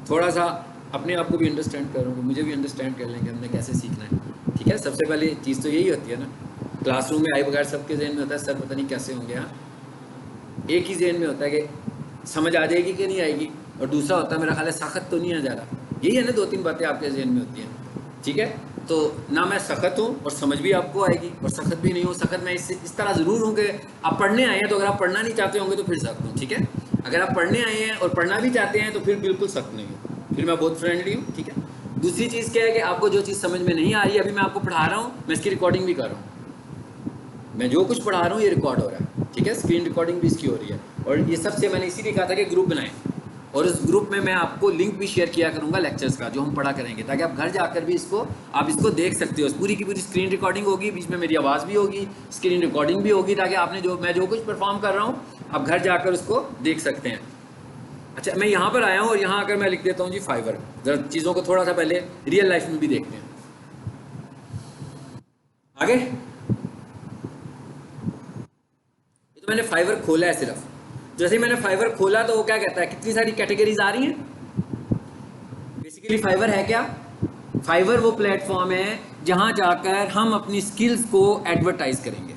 Speaker 1: थोड़ा सा अपने आप को भी अंडरस्टैंड कर रहा हूँ, मुझे भी अंडरस्टैंड कर लेंगे हमने कैसे सीखना है, ठीक है। सबसे पहले चीज़ तो यही होती है ना, क्लासरूम में आए बगैर सबके जहन में होता है सर पता नहीं कैसे होंगे। हाँ, एक ही जहन में होता है कि समझ आ जाएगी कि नहीं आएगी, और दूसरा होता है मेरा ख्याल है सख्त तो नहीं आ जा रहा। यही है ना, 2-3 बातें आपके जहन में होती हैं, ठीक है। तो ना मैं सख्त हूँ और समझ भी आपको आएगी, और सख्त भी नहीं हूँ। सख्त मैं इस तरह ज़रूर हूँ कि आप पढ़ने आए हैं, तो अगर आप पढ़ना नहीं चाहते होंगे तो फिर सख्त हूँ, ठीक है। अगर आप पढ़ने आए हैं और पढ़ना भी चाहते हैं तो फिर बिल्कुल सख्त नहीं हूँ, फिर मैं बहुत फ्रेंडली हूँ, ठीक है। दूसरी चीज़ क्या है कि आपको जो चीज़ समझ में नहीं आ रही है, अभी मैं आपको पढ़ा रहा हूँ, मैं इसकी रिकॉर्डिंग भी कर रहा हूँ। मैं जो कुछ पढ़ा रहा हूँ ये रिकॉर्ड हो रहा है, ठीक है। स्क्रीन रिकॉर्डिंग भी इसकी हो रही है। और ये सबसे मैंने इसीलिए कहा था कि ग्रुप बनाएं, और इस ग्रुप में मैं आपको लिंक भी शेयर किया करूंगा लेक्चर्स का जो हम पढ़ा करेंगे, ताकि आप घर जाकर भी आप इसको देख सकते हो। पूरी की पूरी स्क्रीन रिकॉर्डिंग होगी, बीच में मेरी आवाज़ भी होगी, स्क्रीन रिकॉर्डिंग भी होगी, ताकि आपने मैं जो कुछ परफॉर्म कर रहा हूँ आप घर जाकर उसको देख सकते हैं। अच्छा, मैं यहाँ पर आया हूँ और यहाँ आकर मैं लिख देता हूँ जी फाइवर। जरा चीज़ों को थोड़ा सा पहले रियल लाइफ में भी देखते हैं। आगे मैंने फाइवर खोला है सिर्फ, जैसे ही मैंने फाइवर खोला तो वो क्या कहता है, कितनी सारी कैटेगरीज आ रही हैं। बेसिकली फाइवर है क्या? फाइवर वो प्लेटफॉर्म है जहां जाकर हम अपनी स्किल्स को एडवर्टाइज करेंगे।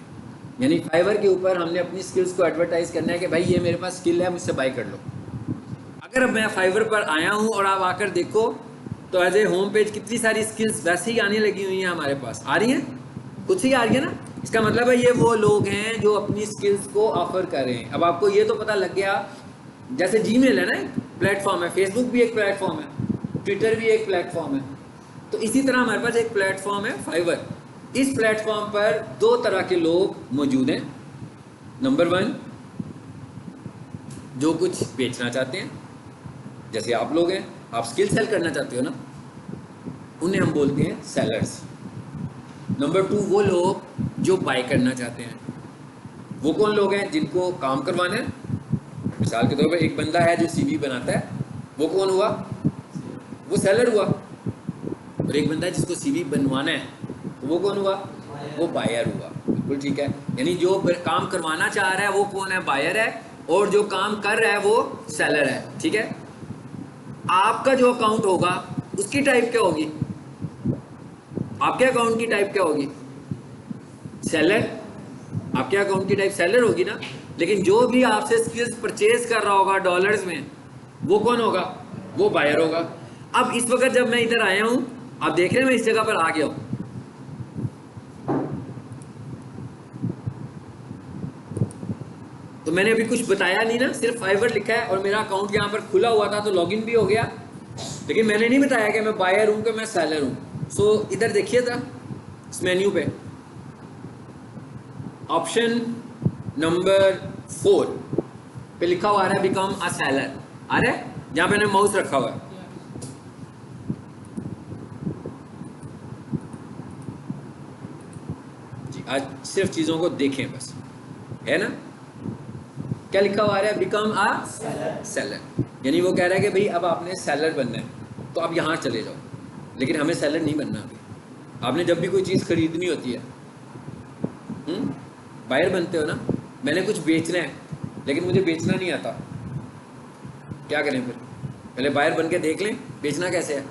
Speaker 1: यानी फाइवर के ऊपर हमने अपनी स्किल्स को एडवर्टाइज करना है कि भाई ये मेरे पास स्किल है, मुझसे बाय कर लो। अगर अब मैं फाइवर पर आया हूं और आप आकर देखो तो एज ए होम पेज कितनी सारी स्किल्स वैसे ही आने लगी हुई हैं हमारे पास। आ रही हैं, खुद से ही आ रही है ना। इसका मतलब है ये वो लोग हैं जो अपनी स्किल्स को ऑफर कर रहे हैं। अब आपको ये तो पता लग गया, जैसे जीमेल है ना एक प्लेटफॉर्म है, फेसबुक भी एक प्लेटफॉर्म है, ट्विटर भी एक प्लेटफॉर्म है, तो इसी तरह हमारे पास एक प्लेटफॉर्म है फाइवर। इस प्लेटफॉर्म पर दो तरह के लोग मौजूद हैं। नंबर 1, जो कुछ बेचना चाहते हैं, जैसे आप लोग हैं, आप स्किल सेल करना चाहते हो ना, उन्हें हम बोलते हैं सेलर्स। नंबर 2, वो लोग जो बाय करना चाहते हैं। वो कौन लोग हैं? जिनको काम करवाना है। मिसाल के तौर पर एक बंदा है जो सीवी बनाता है, वो कौन हुआ? वो सेलर हुआ। और एक बंदा है जिसको सीवी बनवाना है, तो वो कौन हुआ? वो बायर हुआ। बिल्कुल ठीक है। यानी जो काम करवाना चाह रहा है वो कौन है? बायर है। और जो काम कर रहा है वो सेलर है। ठीक है। आपका जो अकाउंट होगा उसकी टाइप क्या होगी? आपके अकाउंट की टाइप क्या होगी? सेलर। आपके अकाउंट की टाइप सेलर होगी ना। लेकिन जो भी आपसे स्किल्स परचेज कर रहा होगा डॉलर्स में, वो कौन होगा? वो बायर होगा। अब इस वक्त जब मैं इधर आया हूं, आप देख रहे हैं मैं इस जगह पर आ गया हूं, तो मैंने अभी कुछ बताया नहीं ना, सिर्फ फाइवर लिखा है और मेरा अकाउंट यहाँ पर खुला हुआ था तो लॉगिन भी हो गया, लेकिन मैंने नहीं बताया कि मैं बायर हूँ कि मैं सेलर हूँ। सो इधर देखिए था इस मेन्यू पे, ऑप्शन नंबर 4 पे लिखा हुआ आ रहा है बिकम अ सेलर। आ रहा है जहाँ पे मैंने माउस रखा हुआ है। जी, आज सिर्फ चीज़ों को देखें बस, है ना। क्या लिखा हुआ आ रहा है? Become a seller. यानी वो कह रहा है कि भाई अब आपने सेलर बनना है, तो आप यहाँ चले जाओ, लेकिन हमें सेलर नहीं बनना अभी। आपने जब भी कोई चीज़ खरीदनी होती है, बायर बनते हो ना। मैंने कुछ बेचना है लेकिन मुझे बेचना नहीं आता, क्या करें फिर? पहले बायर बन के देख लें बेचना कैसे है।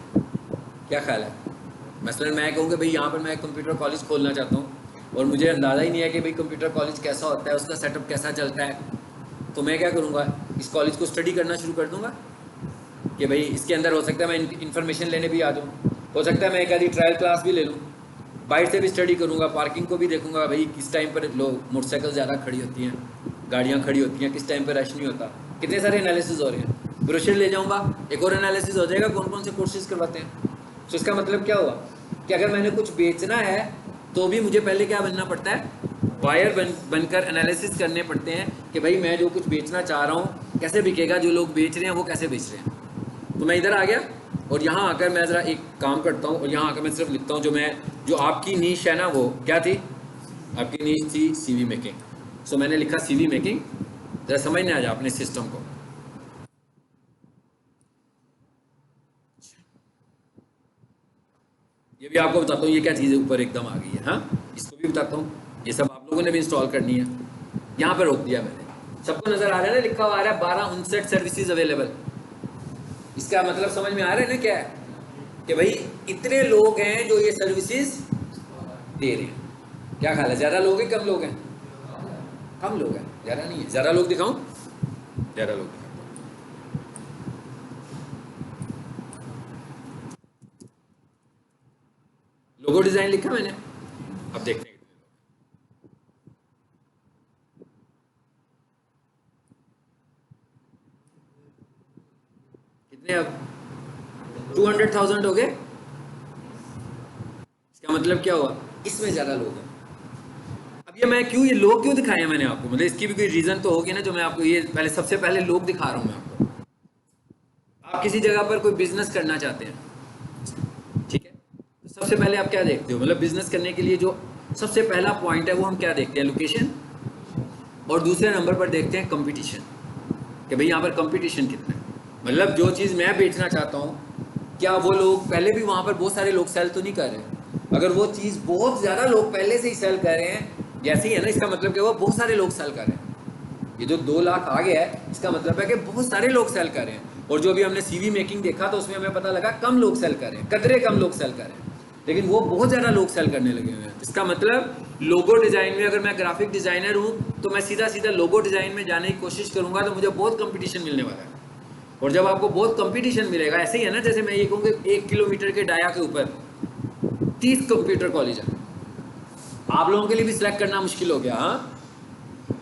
Speaker 1: क्या ख्याल है? मसलन मैं कहूँ कि भाई यहाँ पर मैं कंप्यूटर कॉलेज खोलना चाहता हूँ और मुझे अंदाज़ा ही नहीं है कि भाई कंप्यूटर कॉलेज कैसा होता है, उसका सेटअप कैसा चलता है, तो मैं क्या करूँगा? इस कॉलेज को स्टडी करना शुरू कर दूँगा कि भाई इसके अंदर हो सकता है मैं इन्फॉर्मेशन लेने भी आ जाऊँ, हो सकता है मैं एक आधी ट्रायल क्लास भी ले लूँ, बाहर से भी स्टडी करूँगा, पार्किंग को भी देखूँगा, भाई किस टाइम पर लोग मोटरसाइकिल ज़्यादा खड़ी होती हैं, गाड़ियाँ खड़ी होती हैं, किस टाइम पर रश नहीं होता, कितने सारे एनालिसिस हो रहे हैं। ब्रोशर ले जाऊँगा, एक और एनालिसिस हो जाएगा कौन कौन से कोर्सेज करवाते हैं। तो इसका मतलब क्या हुआ कि अगर मैंने कुछ बेचना है तो भी मुझे पहले क्या बनना पड़ता है? बायर बनकर एनालिसिस करने पड़ते हैं कि भाई मैं जो कुछ बेचना चाह रहा हूँ कैसे बिकेगा, जो लोग बेच रहे हैं वो कैसे बेच रहे हैं। तो मैं इधर आ गया और यहाँ आकर मैं ज़रा एक काम करता हूँ और यहाँ आकर मैं सिर्फ लिखता हूँ जो आपकी नीश है ना, वो क्या थी? आपकी नीश थी सीवी मेकिंग। सो मैंने लिखा सीवी मेकिंग। ज़रा समझने आ जाए अपने सिस्टम को। ये भी आपको बताता हूँ ये क्या चीज़ ऊपर एकदम आ गई है। हाँ, इसको भी बताता हूँ, ये सब आप लोगों ने भी इंस्टॉल करनी है। यहाँ पर रोक दिया मैंने, सबको नज़र आ रहा है ना, लिखा हुआ आ रहा है 1259 सर्विसेज अवेलेबल। इसका मतलब समझ में आ रहा है ना क्या है? कि भाई इतने लोग हैं जो ये सर्विसेज दे रहे हैं। क्या ख्याल है, ज़्यादा लोग हैं कम लोग हैं? कम लोग हैं, ज़्यादा नहीं है। ज़्यादा लोग दिखाऊं? ज़्यादा लोग। लोगो डिज़ाइन लिखा मैंने, अब देखते हैं कितने। अब 200,000 हो गए। इसका मतलब क्या हुआ? इसमें ज़्यादा लोग हैं। अब ये मैं क्यों, ये लोग क्यों दिखाए हैं मैंने आपको? मतलब इसकी भी कोई रीज़न तो होगी ना, जो मैं आपको ये पहले सबसे पहले लोग दिखा रहा हूँ मैं आपको। आप किसी जगह पर कोई बिजनेस करना चाहते हैं, ठीक है, तो सबसे पहले आप क्या देखते हो? मतलब बिजनेस करने के लिए जो सबसे पहला पॉइंट है वो हम क्या देखते हैं? लोकेशन। और दूसरे नंबर पर देखते हैं कंपटीशन, कि भाई यहाँ पर कंपटीशन कितना है। मतलब जो चीज़ मैं बेचना चाहता हूँ, क्या वो लोग पहले भी वहाँ पर बहुत सारे लोग सेल तो नहीं कर रहे? अगर वो चीज़ बहुत ज़्यादा लोग पहले से ही सेल कर रहे हैं, जैसे ही है ना, इसका मतलब कि वो बहुत सारे लोग सेल कर रहे हैं। ये जो 2 लाख आ गया है, इसका मतलब है कि बहुत सारे लोग सेल कर रहे हैं। और जो भी हमने CV मेकिंग देखा तो उसमें हमें पता लगा कम लोग सेल कर रहे हैं, कतरे कम लोग सेल कर रहे हैं, लेकिन वो बहुत ज़्यादा लोग सेल करने लगे हुए हैं। इसका मतलब लोगो डिज़ाइन में अगर मैं ग्राफिक डिज़ाइनर हूँ तो मैं सीधा सीधा लोगो डिज़ाइन में जाने की कोशिश करूँगा तो मुझे बहुत कंपटीशन मिलने वाला है। और जब आपको बहुत कंपटीशन मिलेगा, ऐसे ही है ना, जैसे मैं ये कहूँ कि 1 किलोमीटर के डाया के ऊपर 30 कंप्यूटर कॉलेज है, आप लोगों के लिए भी सिलेक्ट करना मुश्किल हो गया। हाँ,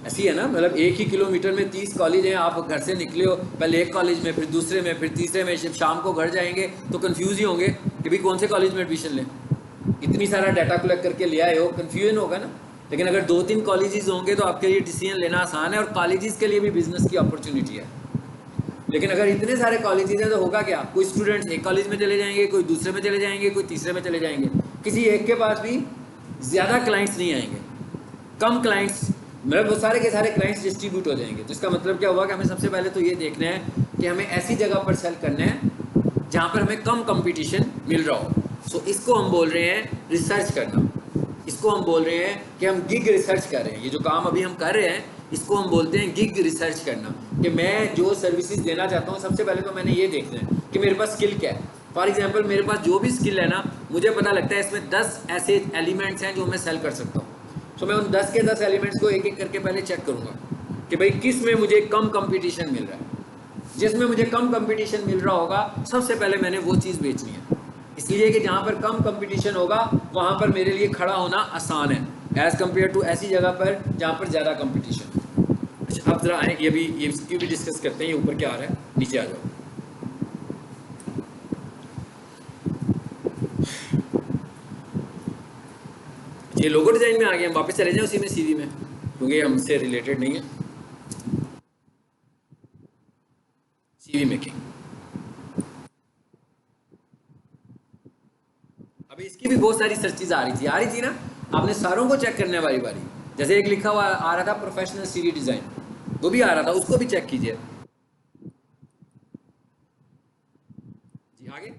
Speaker 1: ऐसी है ना, मतलब 1 ही किलोमीटर में 30 कॉलेज हैं, आप घर से निकले हो, पहले एक कॉलेज में, फिर दूसरे में, फिर तीसरे में, शाम को घर जाएंगे तो कंफ्यूज ही होंगे कि भाई कौन से कॉलेज में एडमिशन लें। इतनी सारा डाटा कलेक्ट करके ले आए हो, कन्फ्यूजन होगा ना। लेकिन अगर 2-3 कॉलेजेस होंगे तो आपके लिए डिसीजन लेना आसान है, और कॉलेजेस के लिए भी बिजनेस की अपॉर्चुनिटी है। लेकिन अगर इतने सारे कॉलेजेस हैं तो होगा क्या, कोई स्टूडेंट्स एक कॉलेज में चले जाएंगे, कोई दूसरे में चले जाएंगे, कोई तीसरे में चले जाएंगे, किसी एक के पास भी ज़्यादा क्लाइंट्स नहीं आएंगे, कम क्लाइंट्स, मतलब वो सारे के सारे क्लाइंट्स डिस्ट्रीब्यूट हो जाएंगे। तो इसका मतलब क्या हुआ कि हमें सबसे पहले तो ये देखना है कि हमें ऐसी जगह पर सेल करना है जहाँ पर हमें कम कंपटीशन मिल रहा हो। सो इसको हम बोल रहे हैं रिसर्च करना, इसको हम बोल रहे हैं कि हम गिग रिसर्च कर रहे हैं। ये जो काम अभी हम कर रहे हैं इसको हम बोलते हैं गिग रिसर्च करना, कि मैं जो सर्विसेज देना चाहता हूँ सबसे पहले तो मैंने ये देखना है कि मेरे पास स्किल क्या है। फॉर एग्जांपल मेरे पास जो भी स्किल है ना, मुझे पता लगता है इसमें 10 ऐसे एलिमेंट्स हैं जो मैं सेल कर सकता हूँ। तो मैं उन 10 के 10 एलिमेंट्स को एक एक करके पहले चेक करूँगा कि भाई किस में मुझे कम कंपटीशन मिल रहा है। जिसमें मुझे कम कंपटीशन मिल रहा होगा सबसे पहले मैंने वो चीज़ बेचनी है, इसलिए कि जहाँ पर कम कंपटीशन होगा वहाँ पर मेरे लिए खड़ा होना आसान है, एज़ कम्पेयर टू ऐसी जगह पर जहाँ पर ज़्यादा कंपटीशन। अच्छा, अब जरा आए, ये भी इसकी भी डिस्कस करते हैं। ये ऊपर क्या आ रहा है, नीचे आ जाओ। ये लोगो डिज़ाइन में आ गए, हम वापस चले जाएं उसी में, CV में, क्योंकि ये हमसे रिलेटेड नहीं है। CV मेकिंग, अभी इसकी भी बहुत सारी सर्चेज आ रही थी ना, आपने सारों को चेक करने वाली बारी। जैसे एक लिखा हुआ आ रहा था प्रोफेशनल CV डिज़ाइन, वो भी आ रहा था, उसको भी चेक कीजिए। जी आगे,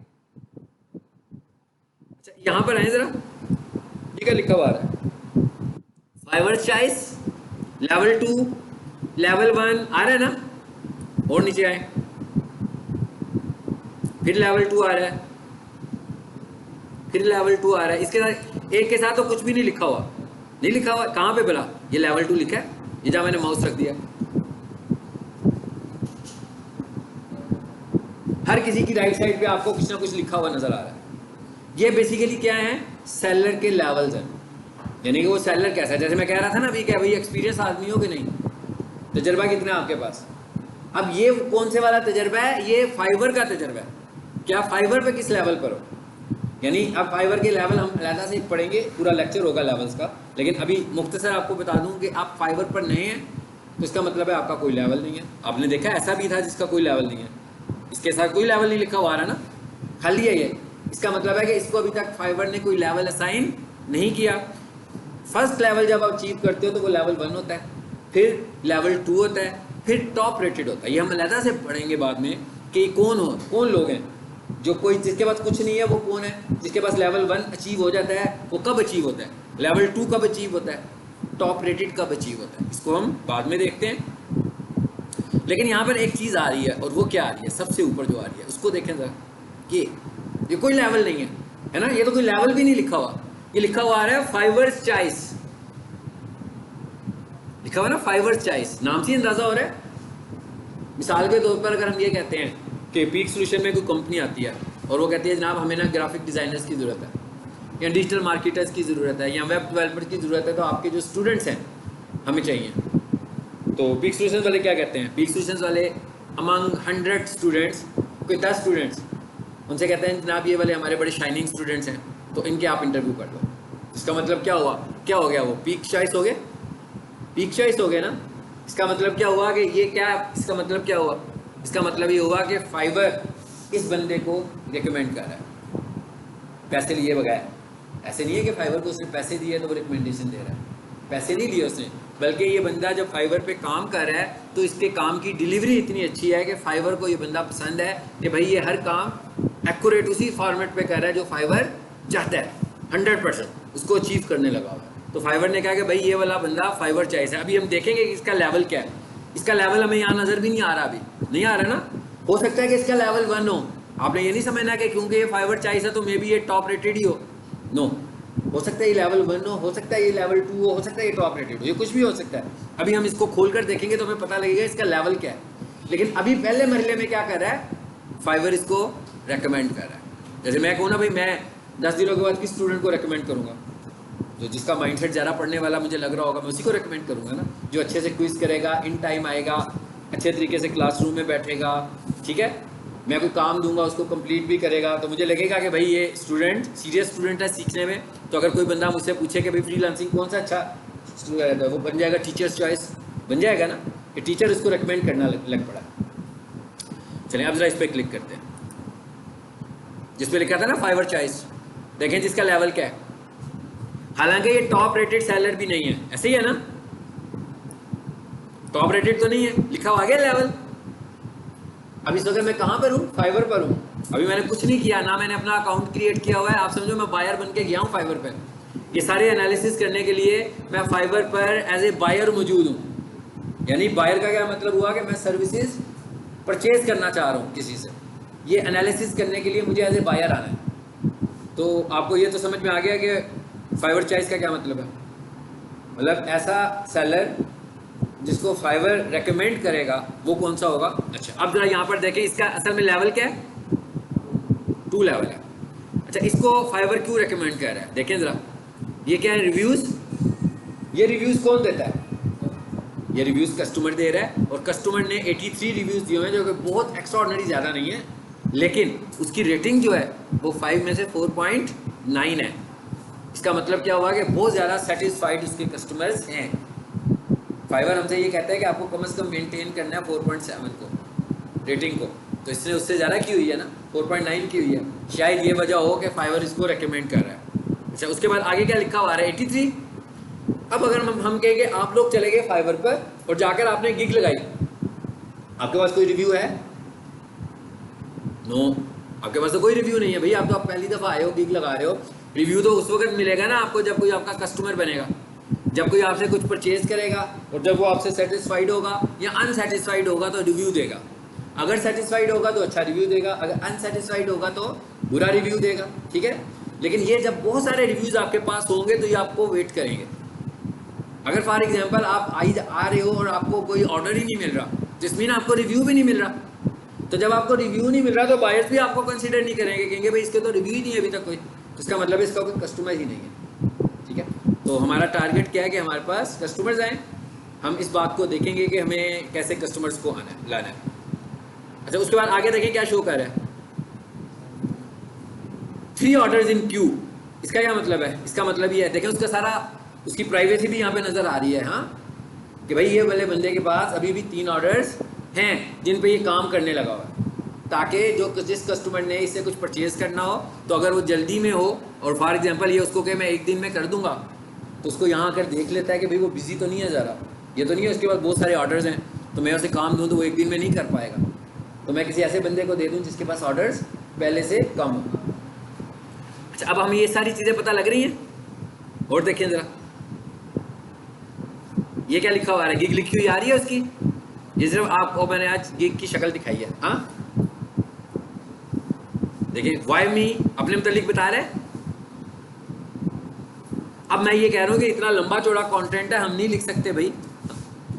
Speaker 1: अच्छा यहाँ पर आए जरा, ये क्या लिखा हुआ आ रहा है, फाइवर चॉइस लेवल 2 लेवल 1 आ रहा है ना, और नीचे आए फिर लेवल 2 आ रहा है, फिर लेवल 2 आ रहा है। इसके साथ एक के साथ तो कुछ भी नहीं लिखा हुआ, नहीं लिखा हुआ कहाँ पे बोला, ये लेवल 2 लिखा है, ये जहाँ मैंने माउस रख दिया। हर किसी की राइट साइड पे आपको कुछ ना कुछ लिखा हुआ नजर आ रहा है। ये बेसिकली क्या है, सेलर के लेवल्स हैं, यानी कि वो सेलर कैसा है। जैसे मैं कह रहा था ना अभी, क्या भाई एक्सपीरियंस आदमी हो कि नहीं, तजर्बा कितना है आपके पास। अब ये कौन से वाला तजर्बा है, ये फाइवर का तजर्बा है कि आप फाइवर पे किस लेवल पर हो। यानी अब फाइवर के लेवल हम अलहदा से पढ़ेंगे, पूरा लेक्चर होगा लेवल्स का, लेकिन अभी मुख्तसर आपको बता दूं कि आप फाइवर पर नए हैं तो इसका मतलब है आपका कोई लेवल नहीं है। आपने देखा ऐसा भी था जिसका कोई लेवल नहीं है, इसके साथ कोई लेवल नहीं लिखा हुआ आ रहा ना, खाली है ये। इसका मतलब है कि इसको अभी तक फाइवर ने कोई लेवल असाइन नहीं किया। फर्स्ट लेवल जब आप अचीव करते हो तो वो लेवल 1 होता है, फिर लेवल 2 होता है, फिर टॉप रेटेड होता है। ये हम अलहदा से पढ़ेंगे बाद में कि कौन लोग हैं जो, कोई जिसके पास कुछ नहीं है वो कौन है, जिसके पास लेवल 1 अचीव हो जाता है वो कब अचीव होता है, लेवल 2 कब अचीव होता है, टॉप रेटेड कब अचीव होता है, इसको हम बाद में देखते हैं। लेकिन यहाँ पर एक चीज़ आ रही है, और वो क्या आ रही है, सबसे ऊपर जो आ रही है उसको देखें जरा। ये कोई लेवल नहीं है ना, ये तो कोई लेवल भी नहीं लिखा हुआ, ये लिखा हुआ आ रहा है फाइवर चॉइस, लिखा हुआ ना फाइवर चॉइस, नाम से अंदाजा हो रहा है। मिसाल के तौर पर अगर हम ये कहते हैं कि पीक सोल्यूशन में कोई कंपनी आती है और वो कहती है जनाब हमें ना ग्राफिक डिज़ाइनर्स की ज़रूरत है, या डिजिटल मार्केटर्स की ज़रूरत है, या वेब डेवलपर की ज़रूरत है, तो आपके जो स्टूडेंट्स हैं हमें चाहिए। तो पीक सोल्यूशन वाले क्या कहते हैं, पीक सोल्यूशन वाले अमंग 100 स्टूडेंट्स कोई 10 स्टूडेंट्स उनसे कहते हैं जनाब ये वाले हमारे बड़े शाइनिंग स्टूडेंट्स हैं, तो इनके आप इंटरव्यू कर लो। इसका मतलब क्या हुआ, क्या हो गया, वो पीक चॉइस हो गए, पीक चॉइस हो गए ना। इसका मतलब क्या हुआ कि ये क्या, इसका मतलब क्या हुआ, इसका मतलब ये हुआ कि फाइवर इस बंदे को रिकमेंड कर रहा है पैसे लिए बगैर। ऐसे नहीं है कि फाइवर को उसने पैसे दिए तो वो रिकमेंडेशन दे रहा है, पैसे नहीं लिए उसने, बल्कि ये बंदा जब फाइवर पे काम कर रहा है तो इसके काम की डिलीवरी इतनी अच्छी है कि फाइवर को ये बंदा पसंद है कि भाई ये हर काम एक्यूरेट उसी फॉर्मेट पे कर रहा है जो फाइवर चाहता है, 100% उसको अचीव करने लगा हुआ है। तो फाइवर ने कहा कि भाई ये वाला बंदा फाइवर चॉइस है। अभी हम देखेंगे कि इसका लेवल क्या है, इसका लेवल हमें यहाँ नज़र भी नहीं आ रहा, अभी नहीं आ रहा ना। हो सकता है कि इसका लेवल 1 हो। आपने ये नहीं समझना कि क्योंकि ये फाइवर चॉइस है तो मे बी ये टॉप रेटेड ही हो। नो, हो सकता है ये लेवल 1 हो सकता है ये लेवल 2 हो सकता है ये टॉप रेटेड हो, ये कुछ भी हो सकता है। अभी हम इसको खोल कर देखेंगे तो हमें पता लगेगा इसका लेवल क्या है। लेकिन अभी पहले मरहले में क्या कर रहा है, फाइवर इसको रेकमेंड कर रहा है। जैसे मैं कहूँ ना भाई, मैं 10 दिनों के बाद किस स्टूडेंट को रेकमेंड करूँगा? जो जिसका माइंडसेट ज़्यादा पढ़ने वाला मुझे लग रहा होगा, मैं उसी को रेकमेंड करूँगा ना। जो अच्छे से क्विज करेगा, इन टाइम आएगा, अच्छे तरीके से क्लासरूम में बैठेगा, ठीक है, मैं कोई काम दूंगा उसको कंप्लीट भी करेगा, तो मुझे लगेगा कि भाई ये स्टूडेंट सीरियस स्टूडेंट है सीखने में। तो अगर कोई बंदा मुझसे पूछे कि भाई फ्रीलांसिंग कौन सा अच्छा स्टूडेंट है, वो बन जाएगा टीचर्स चॉइस, बन जाएगा ना, कि टीचर उसको रेकमेंड करना लग पड़ा। चलिए अब जरा इस पर क्लिक करते हैं, जिस पे लिखा था ना फाइवर चॉइस। देखें जिसका लेवल क्या है। हालांकि ये टॉप रेटेड सेलर भी नहीं है, ऐसे ही है ना, टॉप रेटेड तो नहीं है, लिखा हुआ आ गया लेवल। अब इस वक्त मैं कहाँ पर हूँ? फाइवर पर हूँ। अभी मैंने कुछ नहीं किया ना, मैंने अपना अकाउंट क्रिएट किया हुआ है। आप समझो मैं बायर बन के गया हूँ फाइवर पर। ये सारे एनालिसिस करने के लिए मैं फाइवर पर एज ए बायर मौजूद हूँ। यानी बायर का क्या मतलब हुआ कि मैं सर्विसेज परचेज करना चाह रहा हूँ किसी से। ये एनालिसिस करने के लिए मुझे एज ए बायर आना है। तो आपको ये तो समझ में आ गया कि फाइवर चॉइस का क्या मतलब है। मतलब ऐसा सेलर जिसको फाइवर रेकमेंड करेगा वो कौन सा होगा। अच्छा अब जरा यहाँ पर देखें, इसका असल में लेवल क्या है? 2 लेवल है। अच्छा इसको फाइवर क्यों रेकमेंड कर रहा है? देखें ज़रा, ये क्या है? रिव्यूज़। ये रिव्यूज़ कौन देता है? ये रिव्यूज़ कस्टमर दे रहा है, और कस्टमर ने 83 रिव्यूज़ दिए हैं, जो कि बहुत एक्स्ट्राऑर्डिनरी ज़्यादा नहीं है, लेकिन उसकी रेटिंग जो है वो 5 में से 4.9 है। इसका मतलब क्या हुआ कि बहुत ज़्यादा सेटिस्फाइड उसके कस्टमर्स हैं। फाइवर हमसे ये कहता है कि आपको कम से कम मेंटेन करना है 4.7 को रेटिंग को, तो इसने उससे ज़्यादा की हुई है ना, 4.9 की हुई है। शायद ये वजह हो कि फाइवर इसको रेकमेंड कर रहा है। अच्छा उसके बाद आगे क्या लिखा हुआ है? 83। अब अगर हम कहेंगे आप लोग चले गए फाइवर पर और जाकर आपने गिग लगाई, आपके पास कोई रिव्यू है? नो, आपके पास तो कोई रिव्यू नहीं है भाई। आप पहली दफ़ा आए हो, गिग लगा रहे हो। रिव्यू तो उस वक्त मिलेगा ना आपको जब कोई आपका कस्टमर बनेगा, जब कोई आपसे कुछ परचेज करेगा, और जब वो आपसे सेटिस्फाइड होगा या अनसेटिस्फाइड होगा तो रिव्यू देगा। अगर सेटिस्फाइड होगा तो अच्छा रिव्यू देगा, अगर अनसेटिस्फाइड होगा तो बुरा रिव्यू देगा, ठीक है। लेकिन ये जब बहुत सारे रिव्यूज़ आपके पास होंगे तो ये आपको वेट करेंगे। अगर फॉर एग्जांपल आप आ रहे हो और आपको कोई ऑर्डर ही नहीं मिल रहा, जिसमें आपको रिव्यू भी नहीं मिल रहा, तो जब आपको रिव्यू नहीं मिल रहा तो बायर्स भी आपको कंसीडर नहीं करेंगे, कहेंगे भाई इसके तो रिव्यू ही नहीं है अभी तक कोई, तो इसका मतलब इसका कोई कस्टमर ही नहीं है, ठीक है। तो हमारा टारगेट क्या है कि हमारे पास कस्टमर्स आएँ। हम इस बात को देखेंगे कि हमें कैसे कस्टमर्स को लाना है। अच्छा उसके बाद आगे देखें क्या शो कर रहा है, 3 ऑर्डर्स इन क्यू। इसका क्या मतलब है? इसका मतलब ये है, देखें उसका सारा उसकी प्राइवेसी भी यहाँ पे नज़र आ रही है, हाँ, कि भाई ये वाले बंदे के पास अभी भी 3 ऑर्डर्स हैं जिन पे ये काम करने लगा हुआ है, ताकि जिस कस्टमर ने इससे कुछ परचेज़ करना हो तो अगर वो जल्दी में हो और फॉर एग्जांपल ये उसको कि मैं 1 दिन में कर दूंगा, तो उसको यहाँ आकर देख लेता है कि भाई वो बिजी तो नहीं है ज़रा, ये तो नहीं है उसके पास बहुत सारे ऑर्डर्स हैं, तो मैं उसे काम दूँ तो वो 1 दिन में नहीं कर पाएगा, तो मैं किसी ऐसे बंदे को दे दूँ जिसके पास ऑर्डर्स पहले से कम हो। अच्छा अब हमें ये सारी चीज़ें पता लग रही हैं, और देखें ज़रा ये क्या लिखा हुआ है, गिग लिखी हुई आ रही है उसकी। ये सिर्फ आपको मैंने आज गिग की शक्ल दिखाई है, हाँ देखिए, वाई मी अपने मतलब बता रहे। अब मैं ये कह रहा हूँ कि इतना लंबा चौड़ा कंटेंट है, हम नहीं लिख सकते भाई,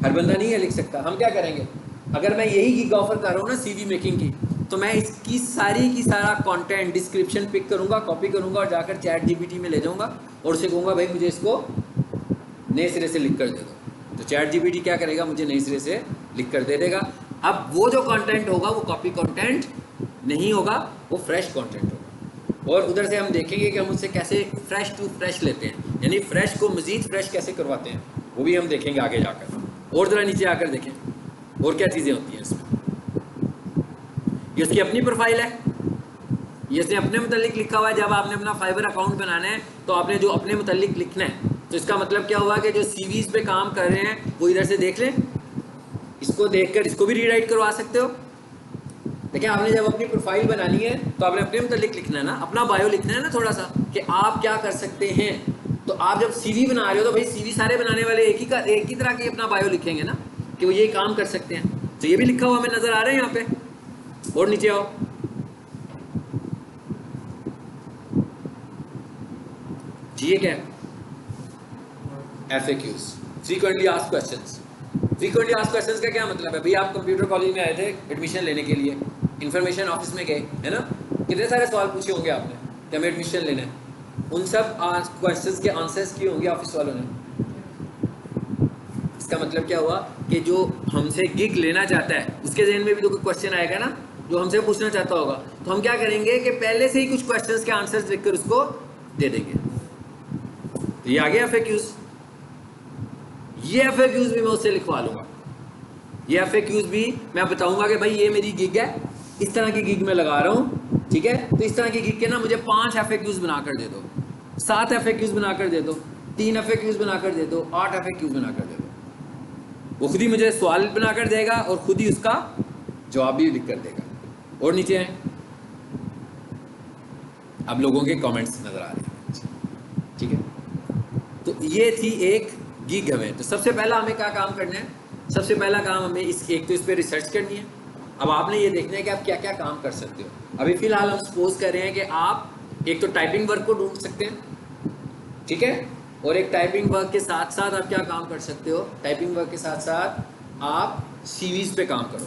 Speaker 1: हर बंदा नहीं है लिख सकता। हम क्या करेंगे, अगर मैं यही गिग ऑफर कर रहा हूँ ना सीवी मेकिंग की, तो मैं इसकी सारी की सारा कंटेंट डिस्क्रिप्शन पिक करूँगा, कॉपी करूँगा और जाकर चैट जीपीटी में ले जाऊँगा और उसे कहूँगा भाई मुझे इसको नए सिरे से लिख कर दे दो, तो चैट जीपीटी क्या करेगा, मुझे नए सिरे से लिख कर दे देगा। अब वो जो कंटेंट होगा वो कॉपी कंटेंट नहीं होगा, वो फ्रेश कंटेंट होगा, और उधर से हम देखेंगे कि हम उससे कैसे फ्रेश टू फ्रेश लेते हैं, यानी फ्रेश को मज़ीद फ्रेश कैसे करवाते हैं, वो भी हम देखेंगे आगे जाकर। और ज़रा नीचे आकर देखें और क्या चीज़ें होती हैं इसमें। ये उसकी अपनी प्रोफाइल है, ये इसने अपने मुतालिक लिखा हुआ है। जब आपने अपना फाइवर अकाउंट बनाना है तो आपने जो अपने मुतालिक लिखना है, तो इसका मतलब क्या हुआ कि जो सीवीज़ पे काम कर रहे हैं वो इधर से देख लें, इसको देखकर इसको भी रीराइट करवा सकते हो। देखिए आपने जब अपनी प्रोफाइल बनानी है तो आपने अपने मुतालिक लिखना है ना, अपना बायो लिखना है ना थोड़ा सा, कि आप क्या कर सकते हैं। तो आप जब सीवी बना रहे हो तो भाई सीवी सारे बनाने वाले एक ही तरह की अपना बायो लिखेंगे ना, कि वो ये काम कर सकते हैं। तो ये भी लिखा हुआ हमें नजर आ रहा है यहाँ पे। और नीचे आओ, जी ये क्या है? FAQs, frequently asked questions. Frequently asked questions का क्या मतलब है? भाई आप कंप्यूटर कॉलेज में आए थे एडमिशन लेने के लिए, इंफॉर्मेशन ऑफिस में गए, है ना, कितने सारे सवाल पूछे होंगे आपने कि हमें एडमिशन लेना है, उन सब क्वेश्चंस के आंसर्स किए होंगे ऑफिस वालों ने। इसका मतलब क्या हुआ कि जो हमसे गिग लेना चाहता है उसके जहन में भी तो कोई क्वेश्चन आएगा ना जो हमसे पूछना चाहता होगा, तो हम क्या करेंगे कि पहले से ही कुछ क्वेश्चंस के आंसर्स लिखकर उसको दे देंगे। तो ये आ गया FAQs। ये FAQs भी मैं उससे लिखवा लूंगा। ये FAQs भी मैं बताऊंगा कि भाई ये मेरी गिग है, इस तरह की गिग मैं लगा रहा हूँ, ठीक है, तो इस तरह की गिग के ना मुझे 5 FAQs बनाकर दे दो, 7 FAQs बनाकर दे दो, 3 FAQs बनाकर दे दो, 8 FAQs बनाकर दे दो। वो खुद ही मुझे सवाल बनाकर देगा और खुद ही उसका जवाब भी लिख कर देगा। और नीचे है, अब लोगों के कमेंट्स नजर आ रहे हैं, ठीक है। तो ये थी एक गिग हमें। तो सबसे पहला हमें क्या काम करना है? सबसे पहला काम हमें एक तो इस पर रिसर्च करनी है। अब आपने ये देखना है कि आप क्या क्या काम कर सकते हो। अभी फिलहाल हम सपोज कर रहे हैं कि आप एक तो टाइपिंग वर्क को ढूंढ सकते हैं, ठीक है, और एक टाइपिंग वर्क के साथ साथ आप क्या काम कर सकते हो? टाइपिंग वर्क के साथ साथ आप सीवीज पे काम करो।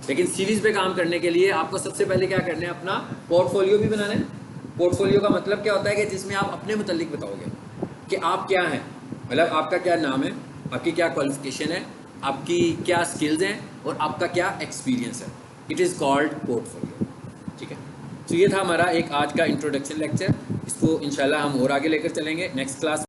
Speaker 1: लेकिन सीवीज पे काम करने के लिए आपको सबसे पहले क्या करना है? अपना पोर्टफोलियो भी बनाना है। पोर्टफोलियो का मतलब क्या होता है कि जिसमें आप अपने मुतालिक बताओगे कि आप क्या हैं, मतलब आपका क्या नाम है, आपकी क्या क्वालिफिकेशन है, आपकी क्या स्किल्स हैं और आपका क्या एक्सपीरियंस है। इट इज़ कॉल्ड पोर्टफोलियो, ठीक है। तो ये था हमारा एक आज का इंट्रोडक्शन लेक्चर। इसको इंशाल्लाह हम और आगे लेकर चलेंगे नेक्स्ट क्लास।